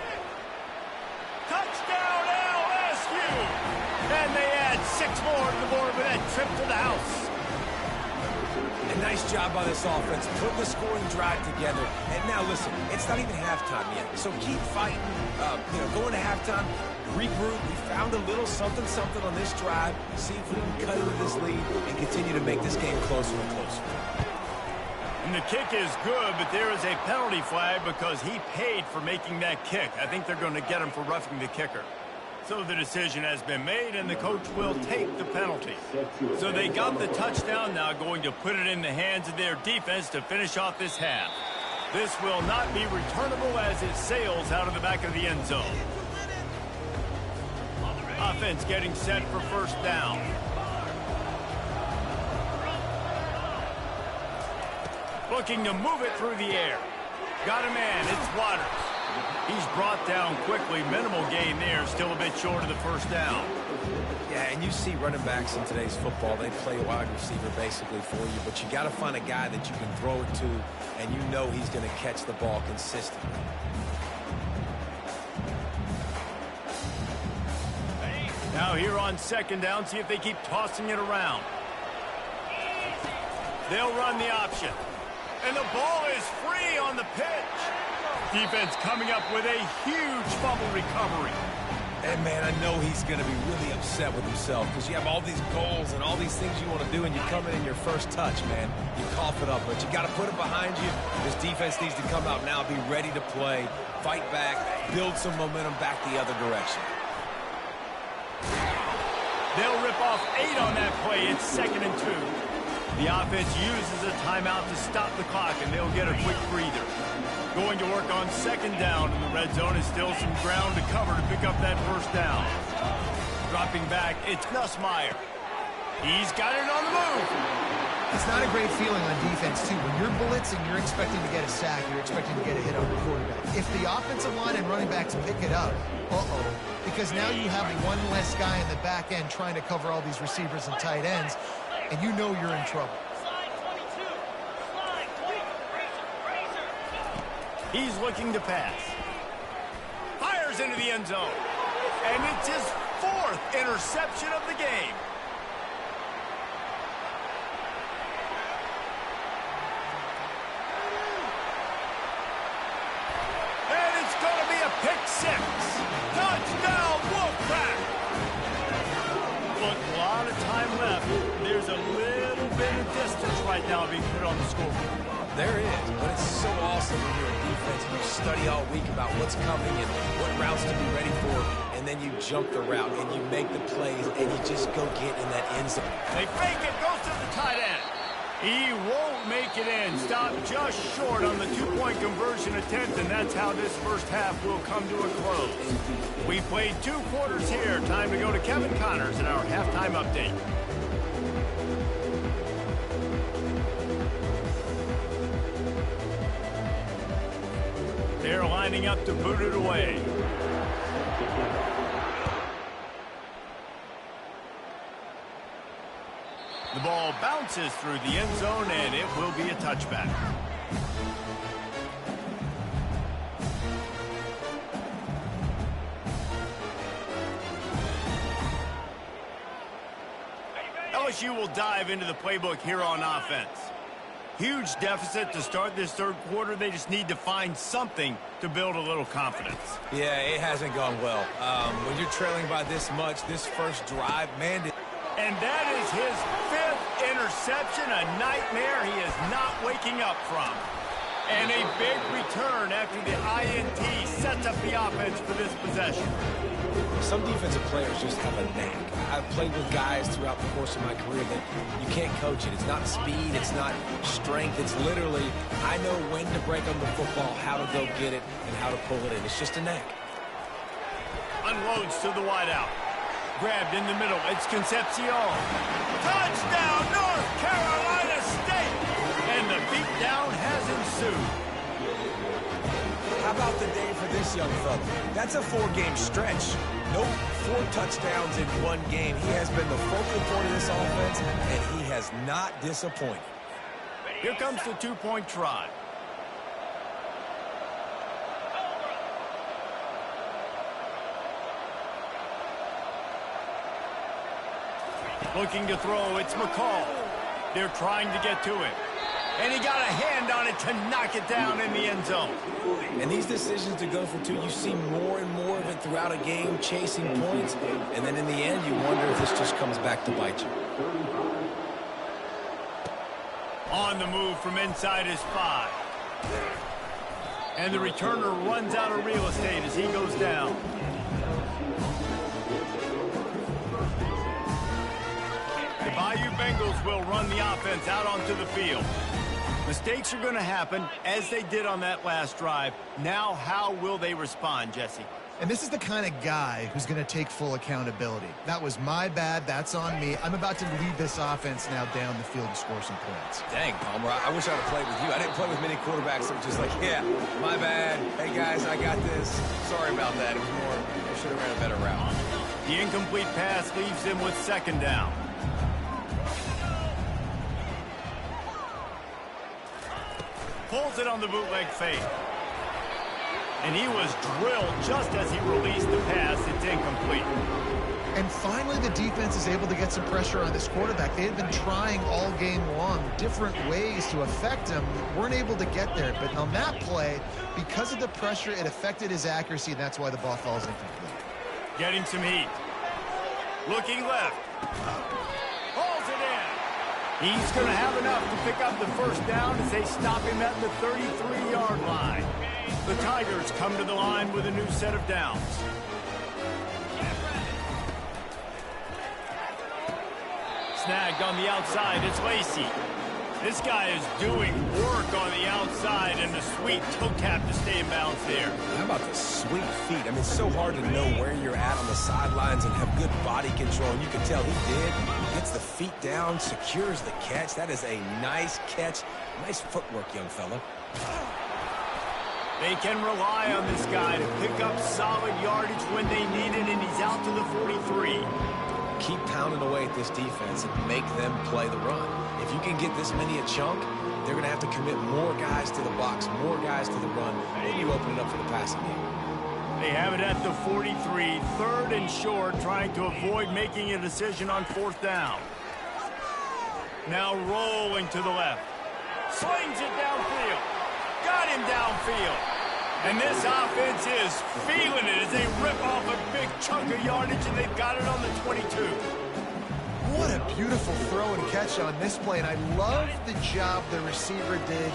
Touchdown LSU! And they add 6 more to the board with that trip to the house. A nice job by this offense, putting the scoring drive together. And now, listen, it's not even halftime yet, so keep fighting. Going to halftime, regroup. We found a little something on this drive. See if we can cut into this lead and continue to make this game closer and closer. And the kick is good, but there is a penalty flag because he paid for making that kick. I think they're going to get him for roughing the kicker. So the decision has been made, and the coach will take the penalty. So they got the touchdown, now going to put it in the hands of their defense to finish off this half. This will not be returnable as it sails out of the back of the end zone. Offense getting set for first down. Looking to move it through the air. Got a man, it's Waters. He's brought down quickly. Minimal gain there. Still a bit short of the first down. Yeah, and you see running backs in today's football, they play wide receiver basically for you, but you got to find a guy that you can throw it to, and you know he's going to catch the ball consistently. Now here on second down, see if they keep tossing it around. They'll run the option. And the ball is free on the pitch. Defense coming up with a huge fumble recovery. And, man, I know he's going to be really upset with himself because you have all these goals and all these things you want to do, and you come in your first touch, man. You cough it up, but you got to put it behind you. This defense needs to come out now, be ready to play, fight back, build some momentum back the other direction. They'll rip off 8 on that play. It's 2nd and 2. The offense uses a timeout to stop the clock, and they'll get a quick breather. Going to work on 2nd down, and the red zone is still some ground to cover to pick up that 1st down. Dropping back, it's Nussmeier. He's got it on the move. It's not a great feeling on defense, too. When you're blitzing, you're expecting to get a sack. You're expecting to get a hit on the quarterback. If the offensive line and running backs pick it up, because now you have one less guy in the back end trying to cover all these receivers and tight ends, and you know you're in trouble. He's looking to pass. Fires into the end zone. And it's his 4th interception of the game. And it's going to be a pick 6. Touchdown, Wolfpack! Look, a lot of time left. There's a little bit of distance right now being put on the scoreboard. There is, but it's so awesome when you're in defense and you study all week about what's coming and what routes to be ready for, and then you jump the route and you make the plays and you just go get in that end zone. They fake it, goes to the tight end. He won't make it in. Stopped just short on the 2-point conversion attempt, and that's how this first half will come to a close. We played 2 quarters here. Time to go to Kevin Connors in our halftime update. They're lining up to boot it away. The ball bounces through the end zone, and it will be a touchback. LSU will dive into the playbook here on offense. Huge deficit to start this 3rd quarter. They just need to find something to build a little confidence. Yeah, it hasn't gone well. When you're trailing by this much, this first drive, man. And that is his 5th interception, a nightmare he is not waking up from. And a big return after the INT sets up the offense for this possession. Some defensive players just have a knack. I've played with guys throughout the course of my career that you can't coach it. It's not speed, it's not strength. It's literally, I know when to break on the football, how to go get it, and how to pull it in. It's just a knack. Unloads to the wideout. Grabbed in the middle. It's Concepcion. Touchdown, North Carolina State! And the beatdown has ensued. How about the day for this young fella? That's a 4-game stretch. Nope, 4 touchdowns in 1 game. He has been the focal point of this offense, and he has not disappointed. Here comes the 2-point try. Looking to throw, it's McCall. They're trying to get to it. And he got a hand on it to knock it down in the end zone. And these decisions to go for 2, you see more and more of it throughout a game, chasing points. And then in the end, you wonder if this just comes back to bite you. On the move from inside his 5. And the returner runs out of real estate as he goes down. The Bayou Bengals will run the offense out onto the field. Mistakes are going to happen, as they did on that last drive. Now, how will they respond, Jesse? And this is the kind of guy who's going to take full accountability. That was my bad. That's on me. I'm about to lead this offense now down the field to score some points. Dang, Palmer, I wish I'd have played with you. I didn't play with many quarterbacks that were just like, yeah, my bad. Hey, guys, I got this. Sorry about that. It was more, I should have ran a better route. The incomplete pass leaves him with 2nd down. Pulls it on the bootleg fake. And he was drilled just as he released the pass. It's incomplete. And finally, the defense is able to get some pressure on this quarterback. They had been trying all game long different ways to affect him. Weren't able to get there. But on that play, because of the pressure, it affected his accuracy, and that's why the ball falls incomplete. Getting some heat. Looking left. Hauls it in. He's going to have enough to pick up the first down as they stop him at the 33-yard line. The Tigers come to the line with a new set of downs. Snagged on the outside, it's Lacey. This guy is doing work on the outside, and a sweet toe tap to stay in bounds there. How about the sweet feet? I mean, it's so hard to know where you're at on the sidelines and have good body control, and you can tell he did. He gets the feet down, secures the catch. That is a nice catch. Nice footwork, young fella. They can rely on this guy to pick up solid yardage when they need it, and he's out to the 43. Keep pounding away at this defense and make them play the run. If you can get this many a chunk, they're going to have to commit more guys to the box, more guys to the run, then you open it up for the passing game. They have it at the 43, third and short, trying to avoid making a decision on fourth down. Now rolling to the left. Slings it downfield. Got him downfield. And this offense is feeling it as they rip off a big chunk of yardage, and they've got it on the 22. What a beautiful throw and catch on this play, and I love the job the receiver did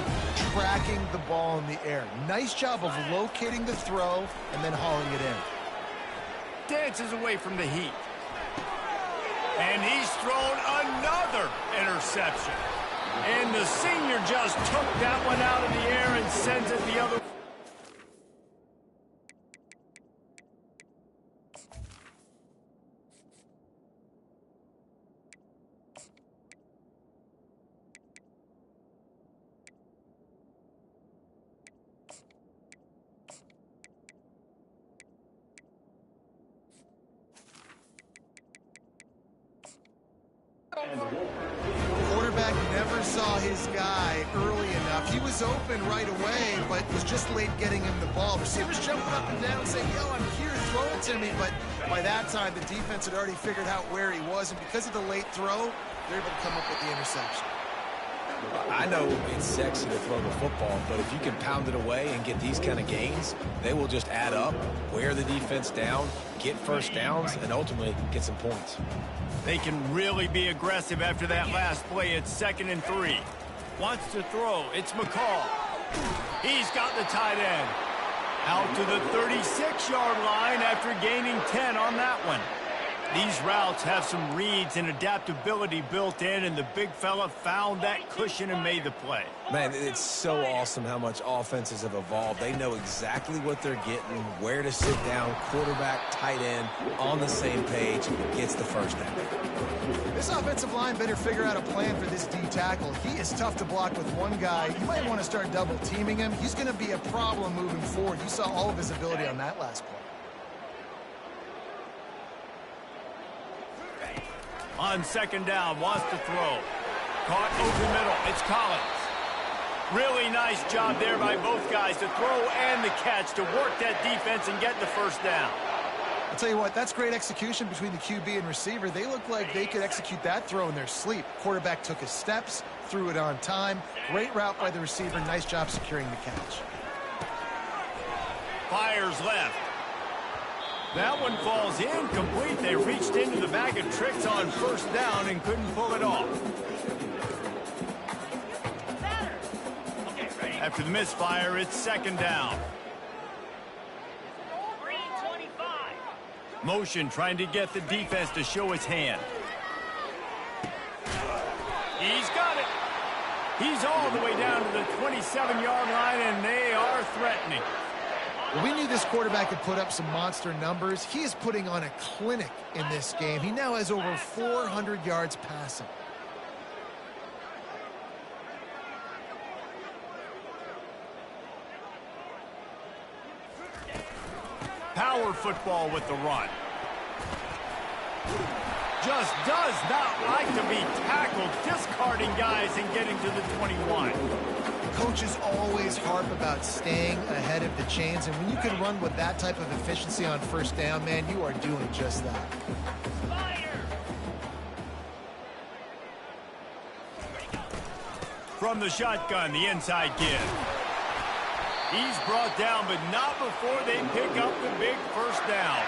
tracking the ball in the air. Nice job of locating the throw and then hauling it in. Dances away from the heat. And he's thrown another interception. And the senior just took that one out of the air and sends it the other way. Quarterback never saw his guy early enough. He was open right away, but was just late getting him the ball. Receivers jumping up and down saying, yo, I'm here, throw it to me. But by that time, the defense had already figured out where he was. And because of the late throw, they're able to come up with the interception. I know it's sexy to throw the football, but if you can pound it away and get these kind of gains, they will just add up, wear the defense down, get first downs, and ultimately get some points. They can really be aggressive after that last play. It's 2nd and 3. Wants to throw. It's McCall. He's got the tight end. Out to the 36-yard line after gaining 10 on that one. These routes have some reads and adaptability built in, and the big fella found that cushion and made the play. Man, it's so awesome how much offenses have evolved. They know exactly what they're getting, where to sit down, quarterback, tight end, on the same page, gets the first down. This offensive line better figure out a plan for this D tackle. He is tough to block with one guy. You might want to start double-teaming him. He's going to be a problem moving forward. You saw all of his ability on that last play. On 2nd down, wants to throw. Caught open middle. It's Collins. Really nice job there by both guys to throw and the catch to work that defense and get the first down. I'll tell you what, that's great execution between the QB and receiver. They look like they could execute that throw in their sleep. Quarterback took his steps, threw it on time. Great route by the receiver. Nice job securing the catch. Fires left. That one falls incomplete. They reached into the bag of tricks on first down and couldn't pull it off. After the misfire, it's 2nd down. Motion trying to get the defense to show his hand. He's got it. He's all the way down to the 27-yard line, and they are threatening. Well, we knew this quarterback could put up some monster numbers. He is putting on a clinic in this game. He now has over 400 yards passing. Power football with the run. just does not like to be tackled, discarding guys and getting to the 21. Coaches always harp about staying ahead of the chains, and when you can run with that type of efficiency on first down, man, you are doing just that. From the shotgun, the inside give. He's brought down, but not before they pick up the big first down.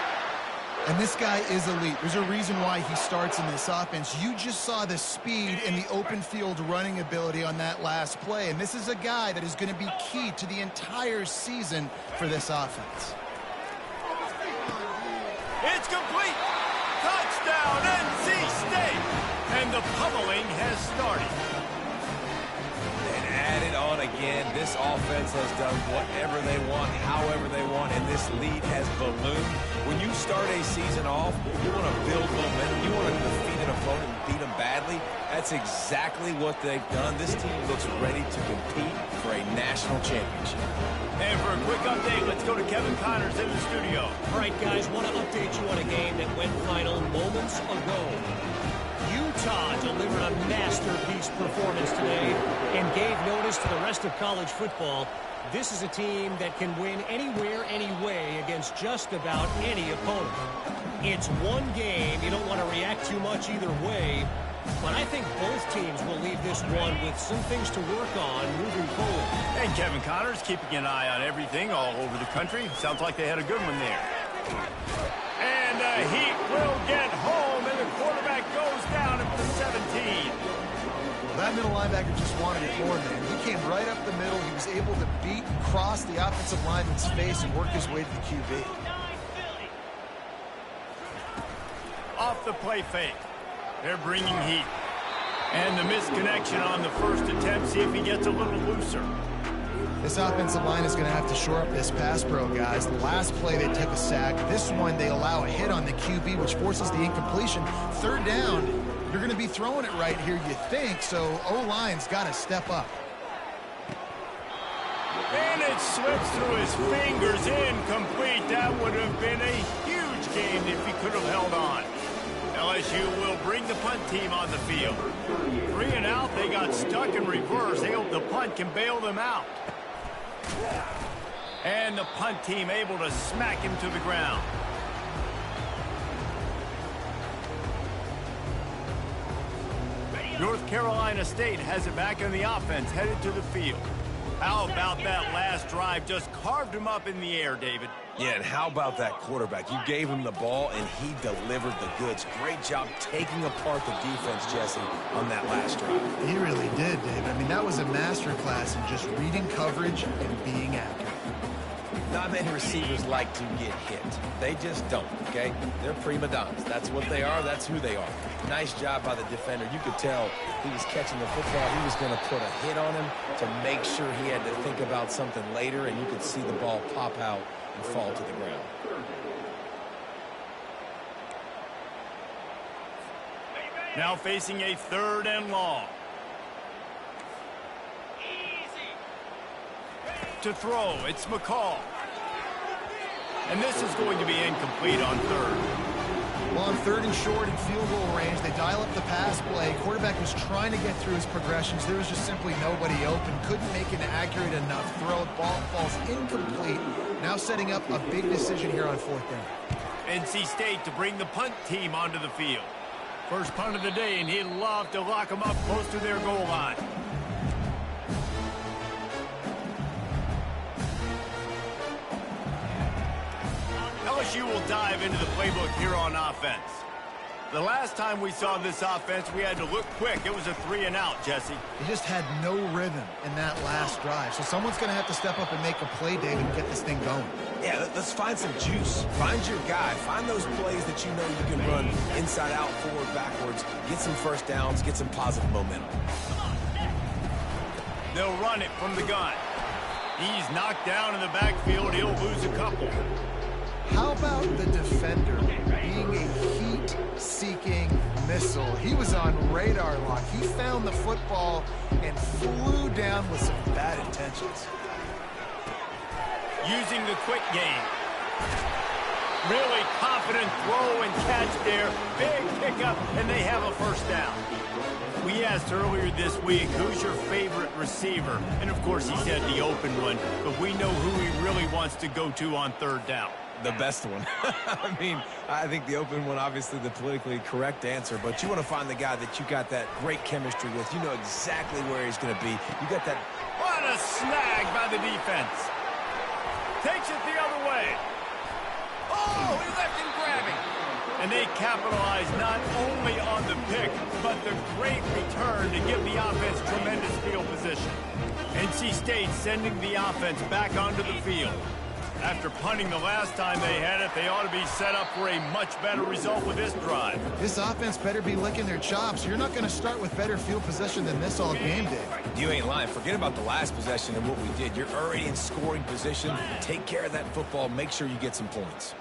And this guy is elite. There's a reason why he starts in this offense. You just saw the speed and the open field running ability on that last play. And this is a guy that is going to be key to the entire season for this offense. It's complete. Touchdown, NC State. And the pummeling has started. Added on again. This offense has done whatever they want, however they want, and this lead has ballooned. When you start a season off, you want to build momentum. You want to defeat an opponent and beat them badly. That's exactly what they've done. This team looks ready to compete for a national championship. And for a quick update, let's go to Kevin Connors in the studio. All right, guys, want to update you on a game that went final moments ago. Utah delivered a masterpiece performance today and gave notice to the rest of college football. This is a team that can win anywhere, anyway against just about any opponent. It's one game. You don't want to react too much either way, but I think both teams will leave this one with some things to work on moving forward. And Kevin Connors keeping an eye on everything all over the country. Sounds like they had a good one there. And the Heat will get home, and the quarterback goes down at the 17. Well, that middle linebacker just wanted it more, man. He came right up the middle. He was able to beat, cross the offensive lineman's face, and work his way to the QB. Off the play fake. They're bringing heat. And the misconnection on the first attempt. See if he gets a little looser. This offensive line is going to have to shore up this pass pro, guys. The last play they took a sack. This one they allow a hit on the QB, which forces the incompletion. Third down, you're going to be throwing it right here, you think, so O-line's got to step up. And it slips through his fingers, incomplete. That would have been a huge game if he could have held on. LSU will bring the punt team on the field. 3 and out, they got stuck in reverse. They hope the punt can bail them out. And the punt team able to smack him to the ground. North Carolina State has it back in the offense, headed to the field. How about that last drive? Just carved him up in the air, David. Yeah, and how about that quarterback? You gave him the ball, and he delivered the goods. Great job taking apart the defense, Jesse, on that last drive. He really did, David. I mean, that was a masterclass in just reading coverage and being accurate. Not many receivers like to get hit. They just don't, okay? They're prima donnas. That's what they are. That's who they are. Nice job by the defender. You could tell he was catching the football. He was going to put a hit on him to make sure he had to think about something later, and you could see the ball pop out and fall to the ground. Now facing a 3rd and long. To throw, it's McCall. And this is going to be incomplete on 3rd. Well, on 3rd and short in field goal range, they dial up the pass play. Quarterback was trying to get through his progressions. There was just simply nobody open. Couldn't make an accurate enough throw. Ball falls incomplete. Now setting up a big decision here on 4th down. NC State to bring the punt team onto the field. First punt of the day, and he'd love to lock them up close to their goal line. LSU will dive into the playbook here on offense. The last time we saw this offense, we had to look quick. It was a 3 and out, Jesse. He just had no rhythm in that last drive. So someone's going to have to step up and make a play, David, and get this thing going. Yeah, let's find some juice. Find your guy. Find those plays that you know you can run inside out, forward, backwards. Get some first downs. Get some positive momentum. They'll run it from the gun. He's knocked down in the backfield. He'll lose a couple. How about the defender being a heat-seeking missile? He was on radar lock. He found the football and flew down with some bad intentions. Using the quick game. Really confident throw and catch there. Big pickup, and they have a first down. We asked earlier this week, who's your favorite receiver? And, of course, he said the open one. But we know who he really wants to go to on third down. The best one. I mean, I think the open one, obviously the politically correct answer, but you want to find the guy that you got that great chemistry with. You know exactly where he's going to be. You got that. What a snag by the defense. Takes it the other way. Oh, he left him grabbing. And they capitalize not only on the pick, but the great return to give the offense tremendous field position. NC State sending the offense back onto the field. After punting the last time they had it, they ought to be set up for a much better result with this drive. This offense better be licking their chops. You're not going to start with better field position than this all game day. You ain't lying. Forget about the last possession and what we did. You're already in scoring position. Take care of that football. Make sure you get some points.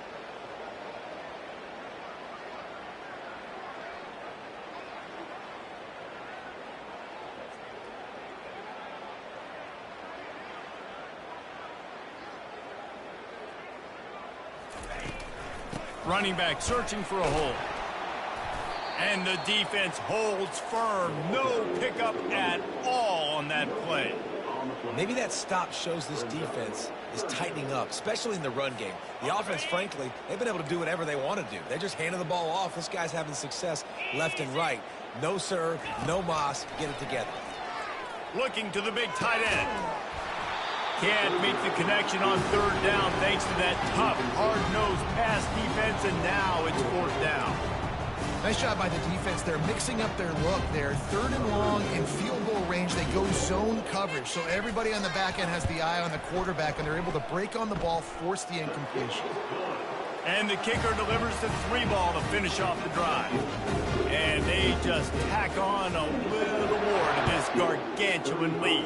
Running back searching for a hole. And the defense holds firm. No pickup at all on that play. Maybe that stop shows this defense is tightening up, especially in the run game. The offense, frankly, they've been able to do whatever they want to do. They're just handing the ball off. This guy's having success left and right. No sir, no mas. Get it together. Looking to the big tight end. Can't make the connection on third down thanks to that tough, hard-nosed pass defense, and now it's fourth down. Nice job by the defense. They're mixing up their look there. Third and long in field goal range. They go zone coverage. So everybody on the back end has the eye on the quarterback, and they're able to break on the ball, force the incompletion. And the kicker delivers the 3-ball to finish off the drive. And they just tack on a little more to this gargantuan lead.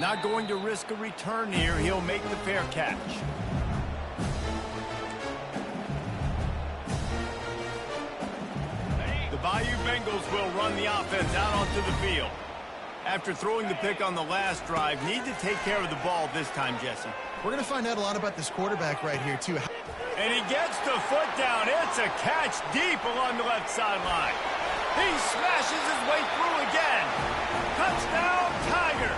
Not going to risk a return here. He'll make the fair catch. The Bayou Bengals will run the offense out onto the field. After throwing the pick on the last drive, need to take care of the ball this time, Jesse. We're going to find out a lot about this quarterback right here, too. And he gets the foot down. It's a catch deep along the left sideline. He smashes his way through again. Touchdown, Tiger.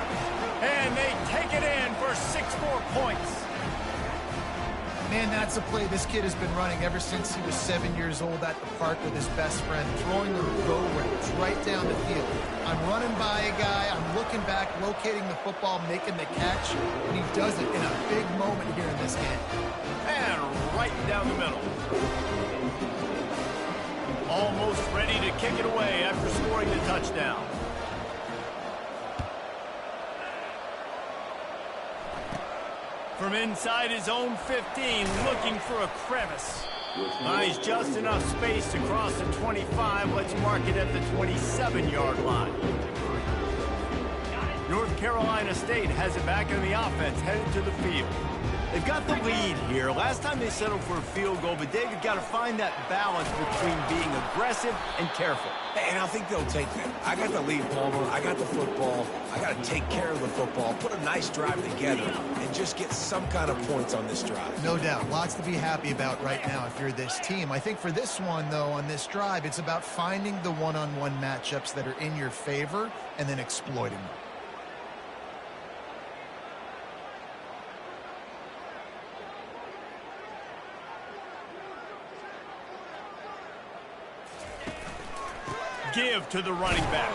And they take it in for 6 more points. Man, that's a play this kid has been running ever since he was 7 years old at the park with his best friend, throwing the go routes right down the field. I'm running by a guy, I'm looking back, locating the football, making the catch, and he does it in a big moment here in this game. And right down the middle. Almost ready to kick it away after scoring the touchdown. From inside his own 15, looking for a crevice. Buys just enough space to cross the 25. Let's mark it at the 27-yard line. North Carolina State has it back in the offense, headed to the field. They've got the lead here. Last time they settled for a field goal, but David got to find that balance between being aggressive and careful. And I think they'll take that. I got the lead, Palmer. I got the football. I got to take care of the football, put a nice drive together, and just get some kind of points on this drive. No doubt. Lots to be happy about right now if you're this team. I think for this one, though, on this drive, it's about finding the one-on-one matchups that are in your favor and then exploiting them. Give to the running back.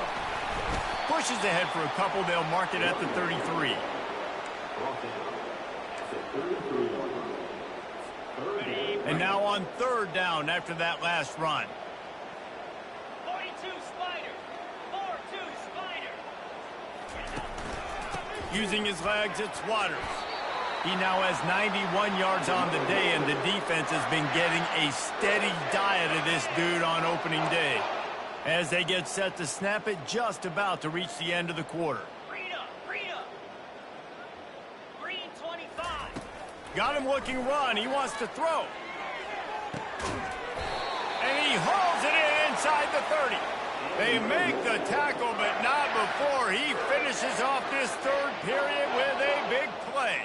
Pushes ahead for a couple. They'll mark it at the 33. And now on third down after that last run. 42 Spider. 4-2 Spider. Using his legs, it's Waters. He now has 91 yards on the day, and the defense has been getting a steady diet of this dude on opening day. As they get set to snap it, just about to reach the end of the quarter. Green up. Green 25. Got him looking run. He wants to throw. And he hauls it in inside the 30. They make the tackle, but not before he finishes off this third period with a big play.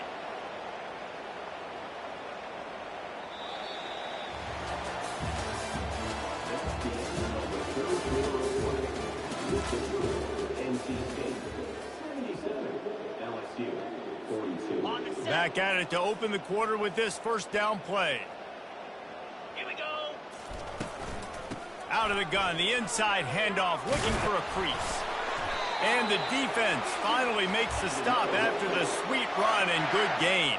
Back at it to open the quarter with this first down play. Here we go. Out of the gun, the inside handoff, looking for a crease. And the defense finally makes the stop after the sweet run and good gain.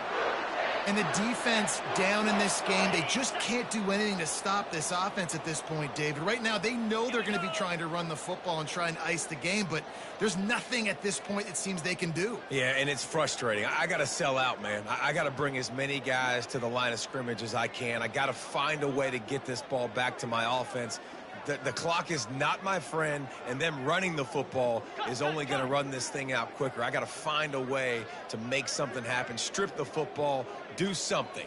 And the defense down in this game, they just can't do anything to stop this offense at this point, David. Right now, they know they're going to be trying to run the football and try and ice the game, but there's nothing at this point it seems they can do. Yeah, and it's frustrating. I got to sell out, man. I got to bring as many guys to the line of scrimmage as I can. I got to find a way to get this ball back to my offense. The clock is not my friend, and them running the football is only going to run this thing out quicker. I got to find a way to make something happen, strip the football, do something.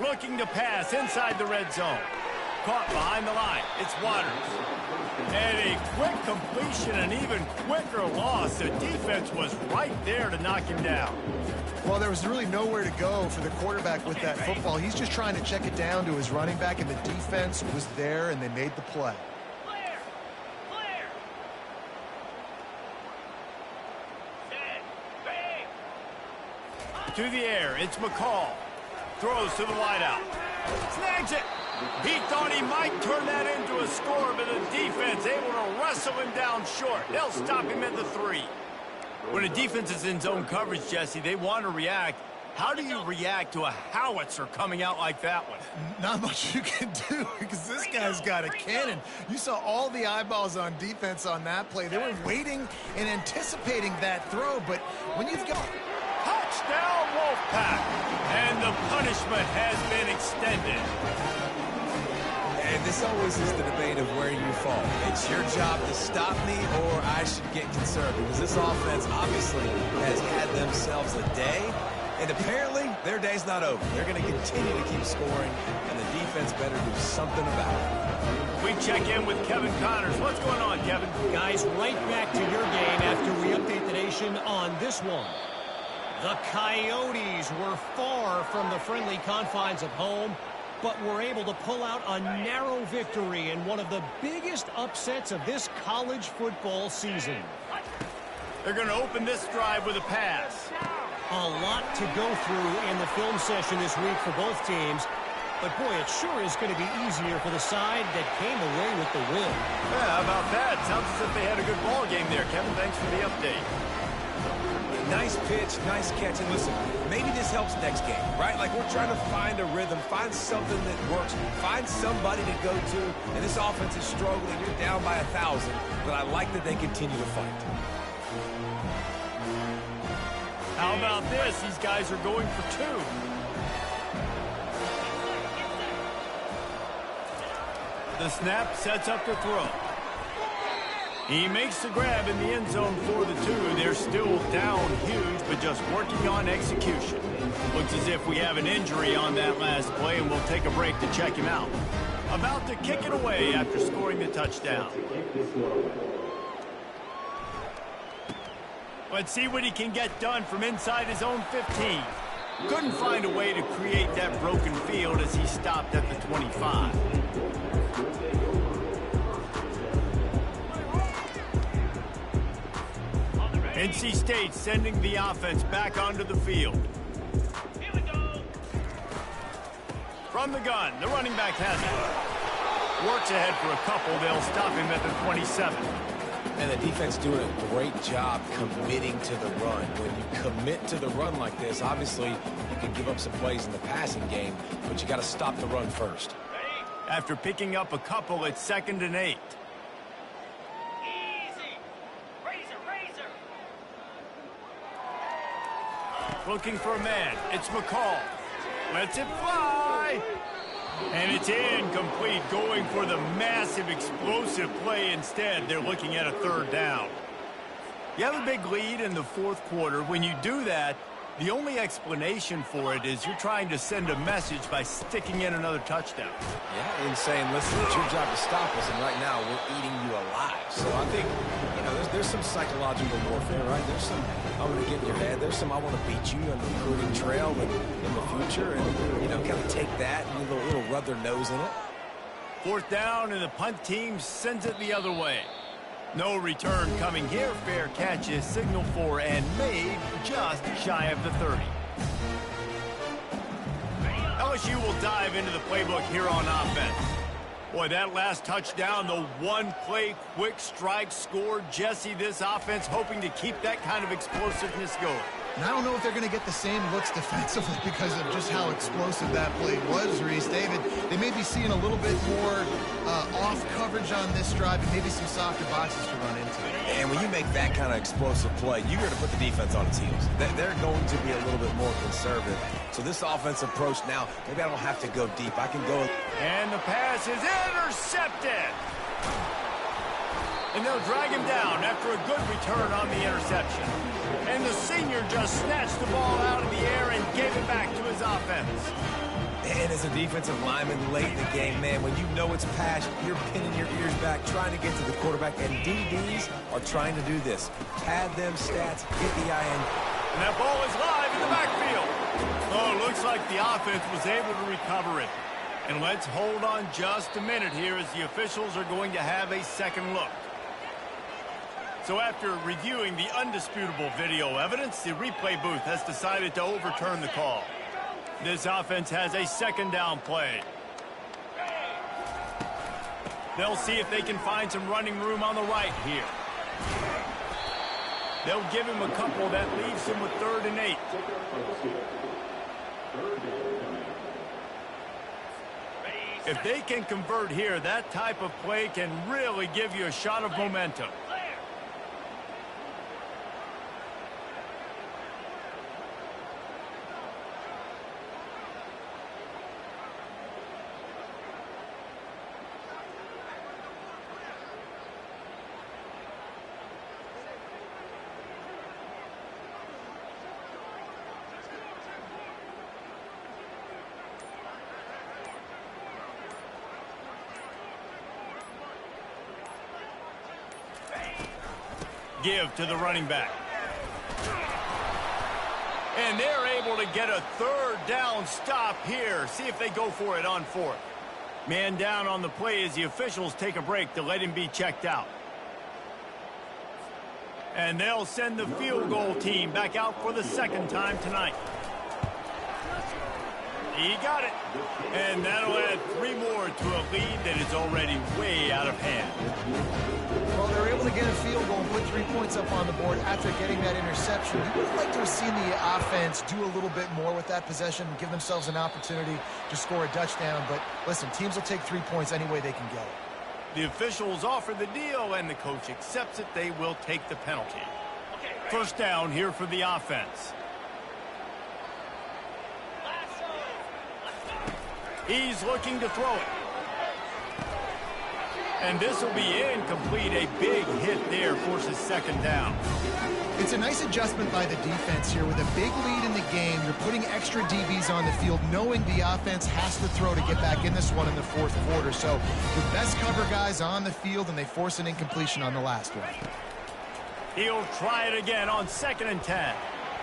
Looking to pass inside the red zone. Caught behind the line. It's Waters. And a quick completion, an even quicker loss. The defense was right there to knock him down. Well, there was really nowhere to go for the quarterback with that football. He's just trying to check it down to his running back, and the defense was there, and they made the play. Clear. Clear. Set. Ready. To the air, it's McCall. Throws to the wideout. Snags it. He thought he might turn that into a score, but the defense able to wrestle him down short. They'll stop him at the 3. When a defense is in zone coverage, Jesse, they want to react. How do you react to a howitzer coming out like that one? Not much you can do because this guy's got a cannon. You saw all the eyeballs on defense on that play. They were waiting and anticipating that throw, but when you've got... Touchdown, Wolfpack! And the punishment has been extended. And this always is the debate of where you fall. It's your job to stop me, or I should get concerned, because this offense obviously has had themselves a day, and apparently their day's not over. They're going to continue to keep scoring, and the defense better do something about it. We check in with Kevin Connors. What's going on, Kevin? Guys, right back to your game after we update the nation on this one. The Coyotes were far from the friendly confines of home, but were able to pull out a narrow victory in one of the biggest upsets of this college football season. They're going to open this drive with a pass. A lot to go through in the film session this week for both teams, but boy, it sure is going to be easier for the side that came away with the win. Yeah, how about that? Sounds as if they had a good ball game there, Kevin. Thanks for the update. Nice pitch, nice catch, and listen, maybe this helps next game, right? Like, we're trying to find a rhythm, find something that works, find somebody to go to, and this offense is struggling. You're down by 1,000, but I like that they continue to fight. How about this? These guys are going for 2. The snap sets up the throw. He makes the grab in the end zone for the 2. They're still down huge, but just working on execution. Looks as if we have an injury on that last play, and we'll take a break to check him out. About to kick it away after scoring the touchdown. Let's see what he can get done from inside his own 15. Couldn't find a way to create that broken field as he stopped at the 25. NC State sending the offense back onto the field. Here we go. From the gun, the running back has it. Works ahead for a couple. They'll stop him at the 27. And the defense doing a great job committing to the run. When you commit to the run like this, obviously you can give up some plays in the passing game, but you got to stop the run first. Ready. After picking up a couple, it's 2nd and 8. Easy. Razor, razor. Looking for a man. It's McCall. Lets it fly. And it's incomplete, going for the massive explosive play instead. They're looking at a 3rd down. You have a big lead in the 4th quarter. When you do that, the only explanation for it is you're trying to send a message by sticking in another touchdown. Yeah, and saying, listen, it's your job to stop us, and right now we're eating you alive. So I think, you know, there's some psychological warfare, right? There's some, I want to get in your head. There's some, I want to beat you on the recruiting trail in the future, and, you know, kind of take that and a little rub their nose in it. 4th down, and the punt team sends it the other way. No return coming here. Fair catch is signaled for and made just shy of the 30. LSU will dive into the playbook here on offense. Boy, that last touchdown, the one-play quick strike score. Jesse, this offense hoping to keep that kind of explosiveness going. And I don't know if they're going to get the same looks defensively because of just how explosive that play was, Reese. David, they may be seeing a little bit more off coverage on this drive and maybe some softer boxes to run into. And when you make that kind of explosive play, you're going to put the defense on its heels. They're going to be a little bit more conservative. So this offense approach now, maybe I don't have to go deep. I can go. And the pass is intercepted. And they'll drag him down after a good return on the interception. And the senior just snatched the ball out of the air and gave it back to his offense. And as a defensive lineman late in the game, man, when you know it's pass, you're pinning your ears back, trying to get to the quarterback. And DBs are trying to do this. Pad them stats, get the eye in. And that ball is live in the backfield. Oh, it looks like the offense was able to recover it. And let's hold on just a minute here as the officials are going to have a second look. So after reviewing the undisputable video evidence, the replay booth has decided to overturn the call. This offense has a second down play. They'll see if they can find some running room on the right here. They'll give him a couple that leaves him with 3rd and 8. If they can convert here, that type of play can really give you a shot of momentum. Give to the running back. And they're able to get a 3rd down stop here. See if they go for it on 4th. Man down on the play as the officials take a break to let him be checked out. And they'll send the field goal team back out for the 2nd time tonight. He got it. And that'll add 3 more to a lead that is already way out of hand. Well, they're able to get a field goal and put 3 points up on the board after getting that interception. You would like to have seen the offense do a little bit more with that possession and give themselves an opportunity to score a touchdown. But listen, teams will take 3 points any way they can get it. The officials offer the deal, and the coach accepts it. They will take the penalty. 1st down here for the offense. He's looking to throw it. And this will be incomplete. A big hit there forces 2nd down. It's a nice adjustment by the defense here. With a big lead in the game, you're putting extra DBs on the field, knowing the offense has to throw to get back in this one in the 4th quarter. So the best cover guys on the field, and they force an incompletion on the last one. He'll try it again on 2nd and 10.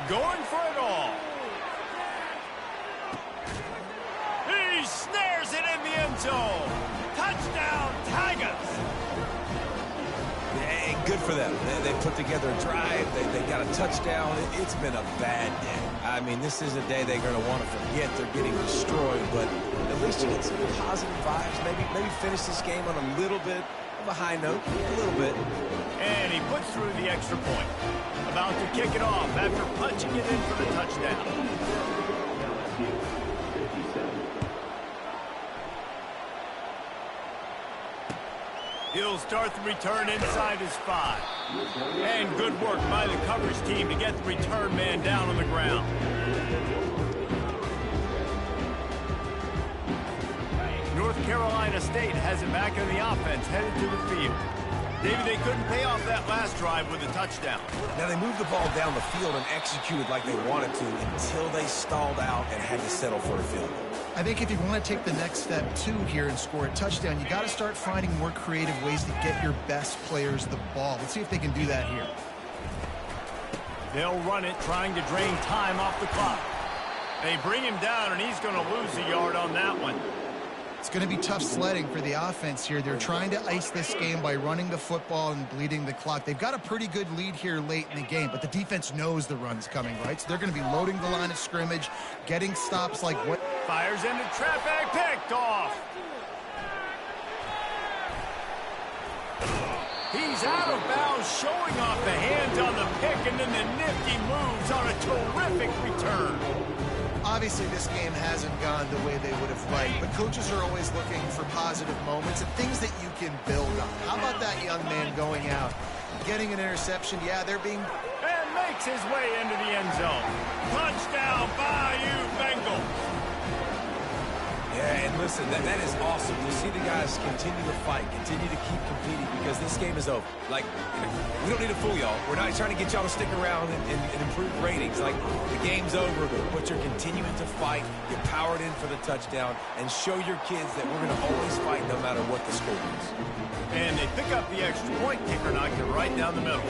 Going for it all. He snares it in the end zone. Touchdown, Tigers. Hey, good for them. They put together a drive. They got a touchdown. It's been a bad day. I mean, this is a day they're going to want to forget. They're getting destroyed, but at least you get some positive vibes. Maybe finish this game on a little bit of a high note, a little bit. And he puts through the extra point. About to kick it off after punching it in for the touchdown. He'll start the return inside his 5. And good work by the coverage team to get the return man down on the ground. North Carolina State has it back in the offense, headed to the field. David, they couldn't pay off that last drive with a touchdown. Now, they moved the ball down the field and executed like they wanted to until they stalled out and had to settle for a field goal. I think if you want to take the next step, too, here and score a touchdown, you got to start finding more creative ways to get your best players the ball. Let's see if they can do that here. They'll run it, trying to drain time off the clock. They bring him down, and he's going to lose a yard on that one. It's going to be tough sledding for the offense here. They're trying to ice this game by running the football and bleeding the clock. They've got a pretty good lead here late in the game, but the defense knows the run's coming, right? So they're going to be loading the line of scrimmage, getting stops like what... Fires into traffic, picked off. He's out of bounds, showing off the hands on the pick, and then the nifty moves on a terrific return. Obviously, this game hasn't gone the way they would have liked, but coaches are always looking for positive moments and things that you can build on. How about that young man going out, getting an interception? Yeah, they're being... And makes his way into the end zone. Touchdown, Bayou Bengals. Yeah, and listen, that is awesome to see the guys continue to fight, continue to keep competing, because this game is over. Like, we don't need to fool y'all. We're not trying to get y'all to stick around and improve ratings. Like, the game's over, but you're continuing to fight. You're powered in for the touchdown, and show your kids that we're going to always fight no matter what the score is. And they pick up the extra point. Kicker knocked it right down the middle.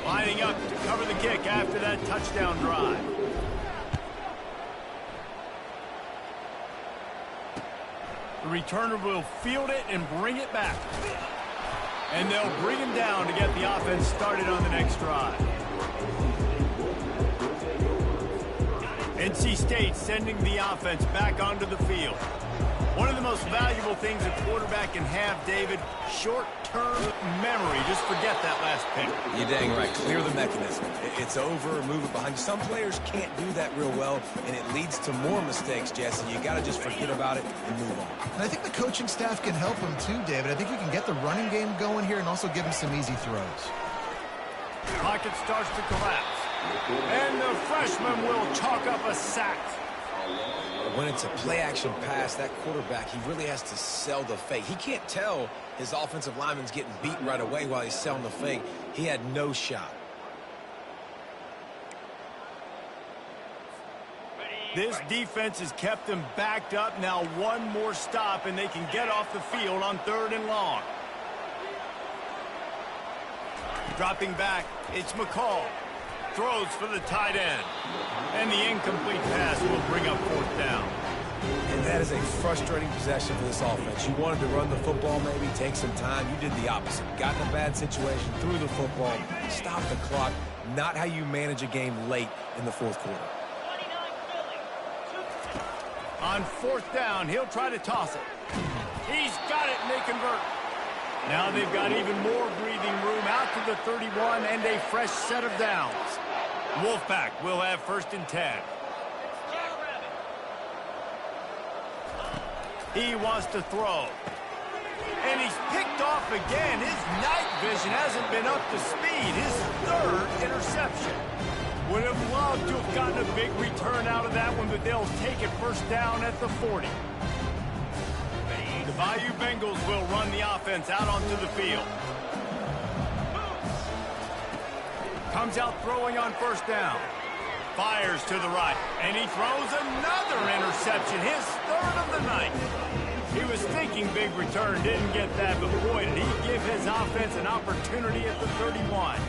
Lining up to cover the kick after that touchdown drive. The returner will field it and bring it back. And they'll bring him down to get the offense started on the next drive. NC State sending the offense back onto the field. One of the most valuable things a quarterback can have, David, short-term memory. Just forget that last pick. You're dang right. Clear the mechanism. It's over, move it behind. Some players can't do that real well, and it leads to more mistakes, Jesse. You got to just forget about it and move on. And I think the coaching staff can help him too, David. I think you can get the running game going here and also give him some easy throws. Pocket starts to collapse. And the freshman will chalk up a sack. When it's a play-action pass, that quarterback, he really has to sell the fake. He can't tell his offensive lineman's getting beaten right away while he's selling the fake. He had no shot. This defense has kept them backed up. Now one more stop, and they can get off the field on 3rd and long. Dropping back, it's McCall. Throws for the tight end. And the incomplete pass will bring up 4th down. And that is a frustrating possession for this offense. You wanted to run the football, maybe take some time. You did the opposite. Got in a bad situation, threw the football, stopped the clock. Not how you manage a game late in the 4th quarter. On 4th down, he'll try to toss it. He's got it, and they convert. Now they've got even more breathing room out to the 31 and a fresh set of downs. Wolfpack will have 1st and 10. He wants to throw. And he's picked off again. His night vision hasn't been up to speed. His 3rd interception. Would have loved to have gotten a big return out of that one, but they'll take it 1st down at the 40. The Bayou Bengals will run the offense out onto the field. Comes out throwing on 1st down. Fires to the right. And he throws another interception. His 3rd of the night. He was thinking big return. Didn't get that. But boy, did he give his offense an opportunity at the 31.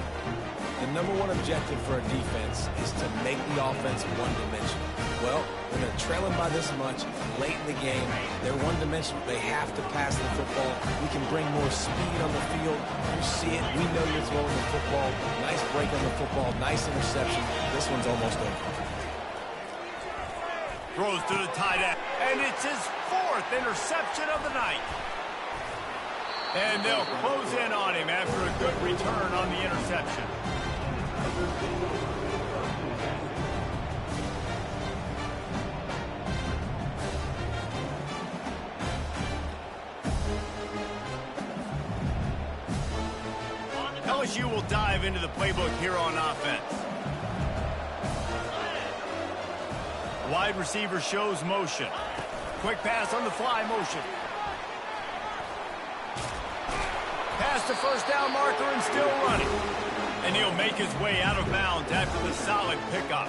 The #1 objective for a defense is to make the offense one-dimensional. Well, when they're trailing by this much late in the game, they're one-dimensional. They have to pass the football. We can bring more speed on the field. You see it. We know you're throwing the football. Nice break on the football. Nice interception. This one's almost over. Throws to the tight end. And it's his 4th interception of the night. And they'll close in on him after a good return on the interception. LSU will dive into the playbook here on offense. Wide receiver shows motion. Quick pass on the fly motion. Past the 1st down marker and still running. And he'll make his way out of bounds after the solid pickup.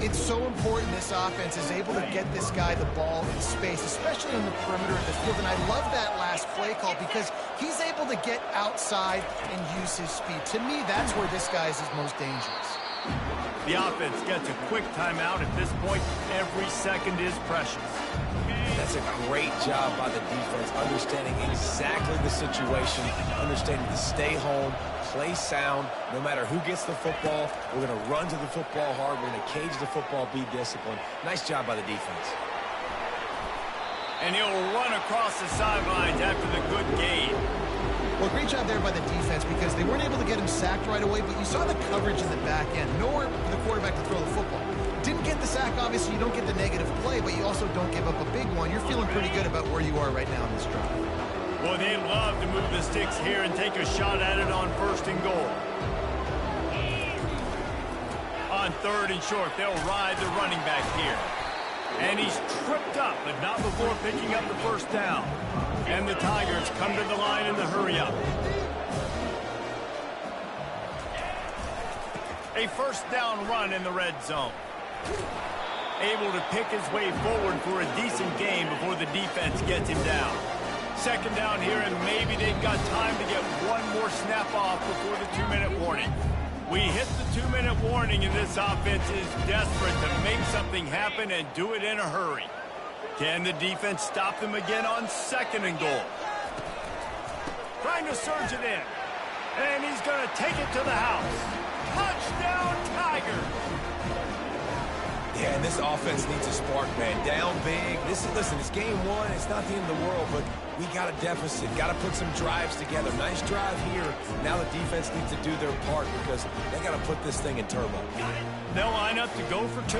It's so important this offense is able to get this guy the ball in space, especially in the perimeter of the field. And I love that last play call because he's able to get outside and use his speed. To me, that's where this guy is his most dangerous. The offense gets a quick timeout. At this point, every second is precious. That's a great job by the defense, understanding exactly the situation, understanding to stay home, play sound. No matter who gets the football, we're going to run to the football hard. We're going to cage the football, be disciplined. Nice job by the defense. And he'll run across the sidelines after the good gain. Well, great job there by the defense because they weren't able to get him sacked right away, but you saw the coverage in the back end. Nowhere for the quarterback to throw the football. Didn't get the sack, obviously. You don't get the negative play, but you also don't give up a big one. You're feeling pretty good about where you are right now in this drive. Well, they love to move the sticks here and take a shot at it on 1st and goal. On 3rd and short, they'll ride the running back here. And he's tripped up, but not before picking up the 1st down. And the Tigers come to the line in the hurry-up. A 1st down run in the red zone. Able to pick his way forward for a decent gain before the defense gets him down. 2nd down here, and maybe they've got time to get one more snap off before the 2-minute warning. We hit the 2-minute warning, and this offense is desperate to make something happen and do it in a hurry. Can the defense stop them again on 2nd and goal? Trying to surge it in. And he's going to take it to the house. Touchdown, Tigers! Yeah, and this offense needs a spark, man. Down big. Listen, it's game 1. It's not the end of the world, but we got a deficit. Got to put some drives together. Nice drive here. Now the defense needs to do their part because they got to put this thing in turbo. They'll line up to go for 2.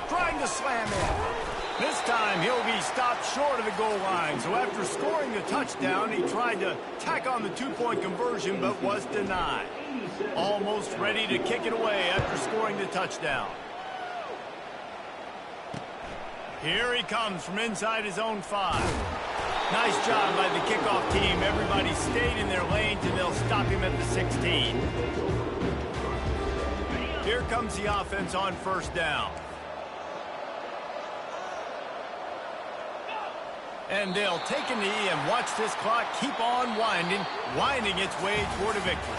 Trying to slam in. This time, he'll be stopped short of the goal line. So after scoring the touchdown, he tried to tack on the 2-point conversion, but was denied. Almost ready to kick it away after scoring the touchdown. Here he comes from inside his own 5. Nice job by the kickoff team. Everybody stayed in their lanes, and they'll stop him at the 16. Here comes the offense on 1st down. And they'll take a knee and watch this clock keep on winding its way toward a victory.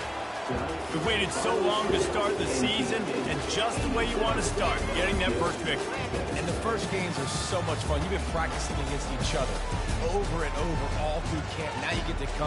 We waited so long to start the season, and just the way you want to start, getting that first victory. And the first games are so much fun. You've been practicing against each other over and over all through camp. Now you get to come